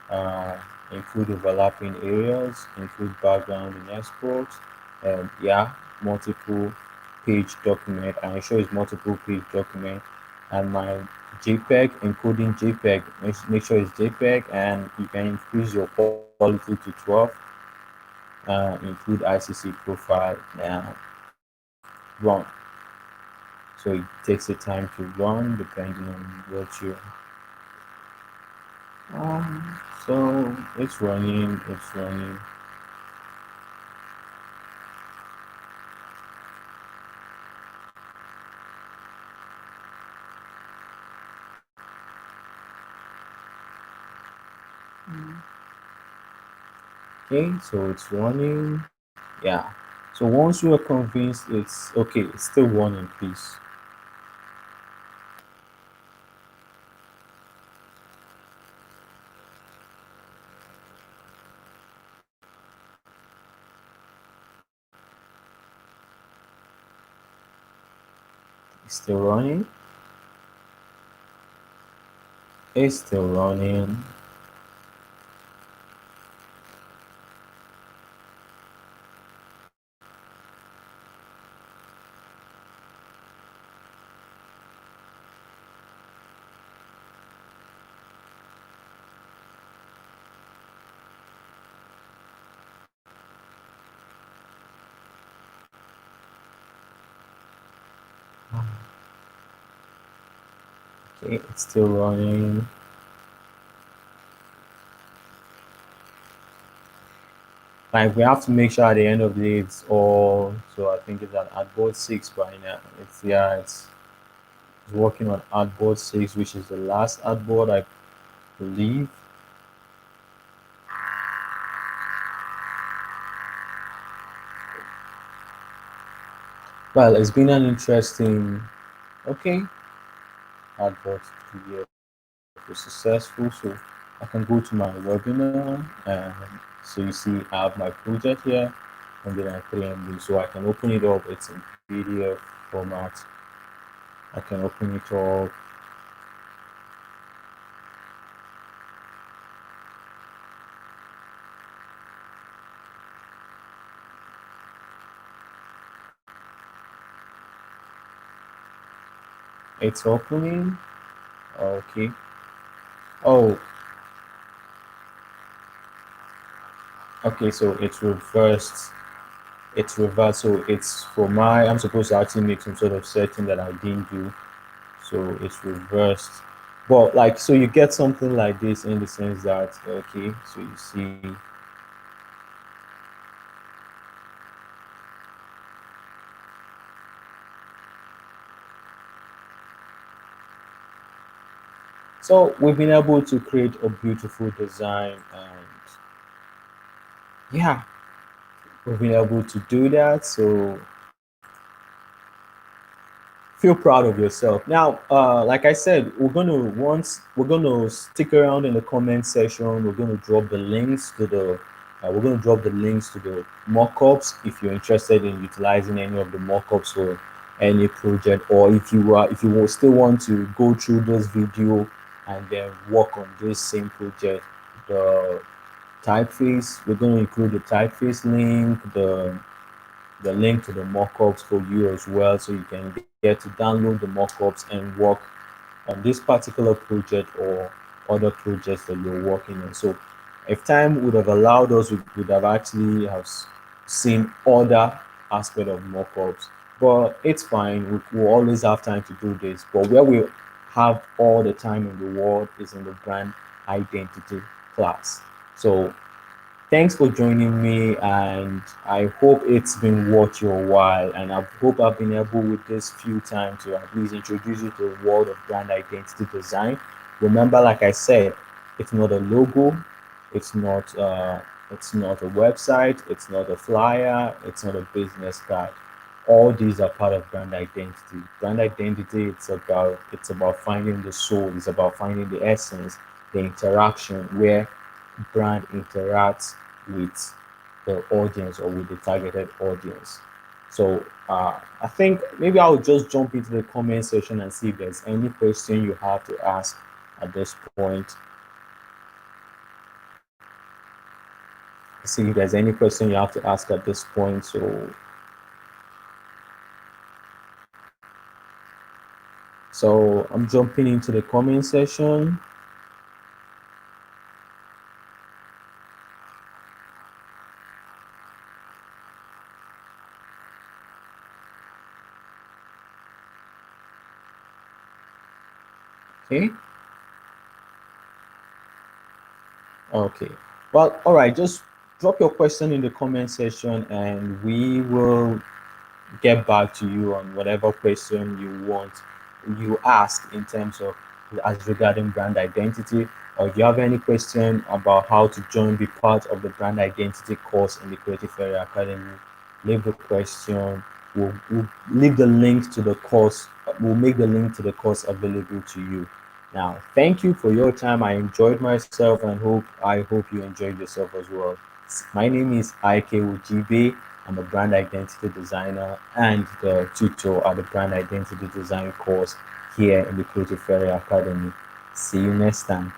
Uh, Include overlapping areas, include background in export, and yeah, multiple page document. I ensure it's multiple page document, and my JPEG, encoding JPEG, make sure it's JPEG, and you can increase your quality to 12. Include ICC profile, now run. So it takes the time to run depending on what you so it's running. Okay, so it's running. Yeah. So once you are convinced it's okay, it's still running, please. It's still running. It's still running. Okay, it's still running. Like we have to make sure at the end of the day it's all. So I think it's at board 6 by now. It's working on artboard 6, which is the last artboard I believe. Well, it's been an interesting. Okay, artboard PDF was successful. So I can go to my webinar, and so you see I have my project here, and then I 3MB. So I can open it up. It's in PDF format. I can open it up. It's opening. Okay. Oh, okay. So it's reversed. It's reversed. So it's for my. I'm supposed to actually make some sort of setting that I didn't do. So it's reversed. But like, so you get something like this in the sense that okay. So you see. So we've been able to create a beautiful design, and yeah, we've been able to do that. So feel proud of yourself. Now, like I said, we're gonna stick around in the comment section. We're gonna drop the links to the mockups if you're interested in utilizing any of the mockups for any project, or if you still want to go through this video and then work on this same project. The typeface, we're going to include the typeface link, the link to the mockups for you as well, so you can get to download the mockups and work on this particular project or other projects that you're working on. So if time would have allowed us, we would have actually have seen other aspect of mockups, but it's fine. We'll always have time to do this. But where we have all the time in the world is in the brand identity class. So thanks for joining me, and I hope it's been worth your while. And I hope I've been able with this few time to at least introduce you to the world of brand identity design. Remember, like I said, it's not a logo, it's not it's not a website, it's not a flyer, it's not a business card. All these are part of brand identity. Brand identity, it's about finding the soul, it's about finding the essence, the interaction where brand interacts with the audience or with the targeted audience. So I think maybe I'll just jump into the comment section and see if there's any question you have to ask at this point. See if there's any question you have to ask at this point. So I'm jumping into the comment section. Okay. Okay. Well, all right. Just drop your question in the comment section and we will get back to you on whatever question you ask in terms of as regarding brand identity, or if you have any question about how to join be part of the brand identity course in the Creative Area Academy, leave the question. We'll leave the link to the course. We'll make the link to the course available to you. Now, thank you for your time. I enjoyed myself and I hope you enjoyed yourself as well. My name is Ike Ujibe. I'm a brand identity designer and the tutor at the brand identity design course here in the Creative Area Academy. See you next time.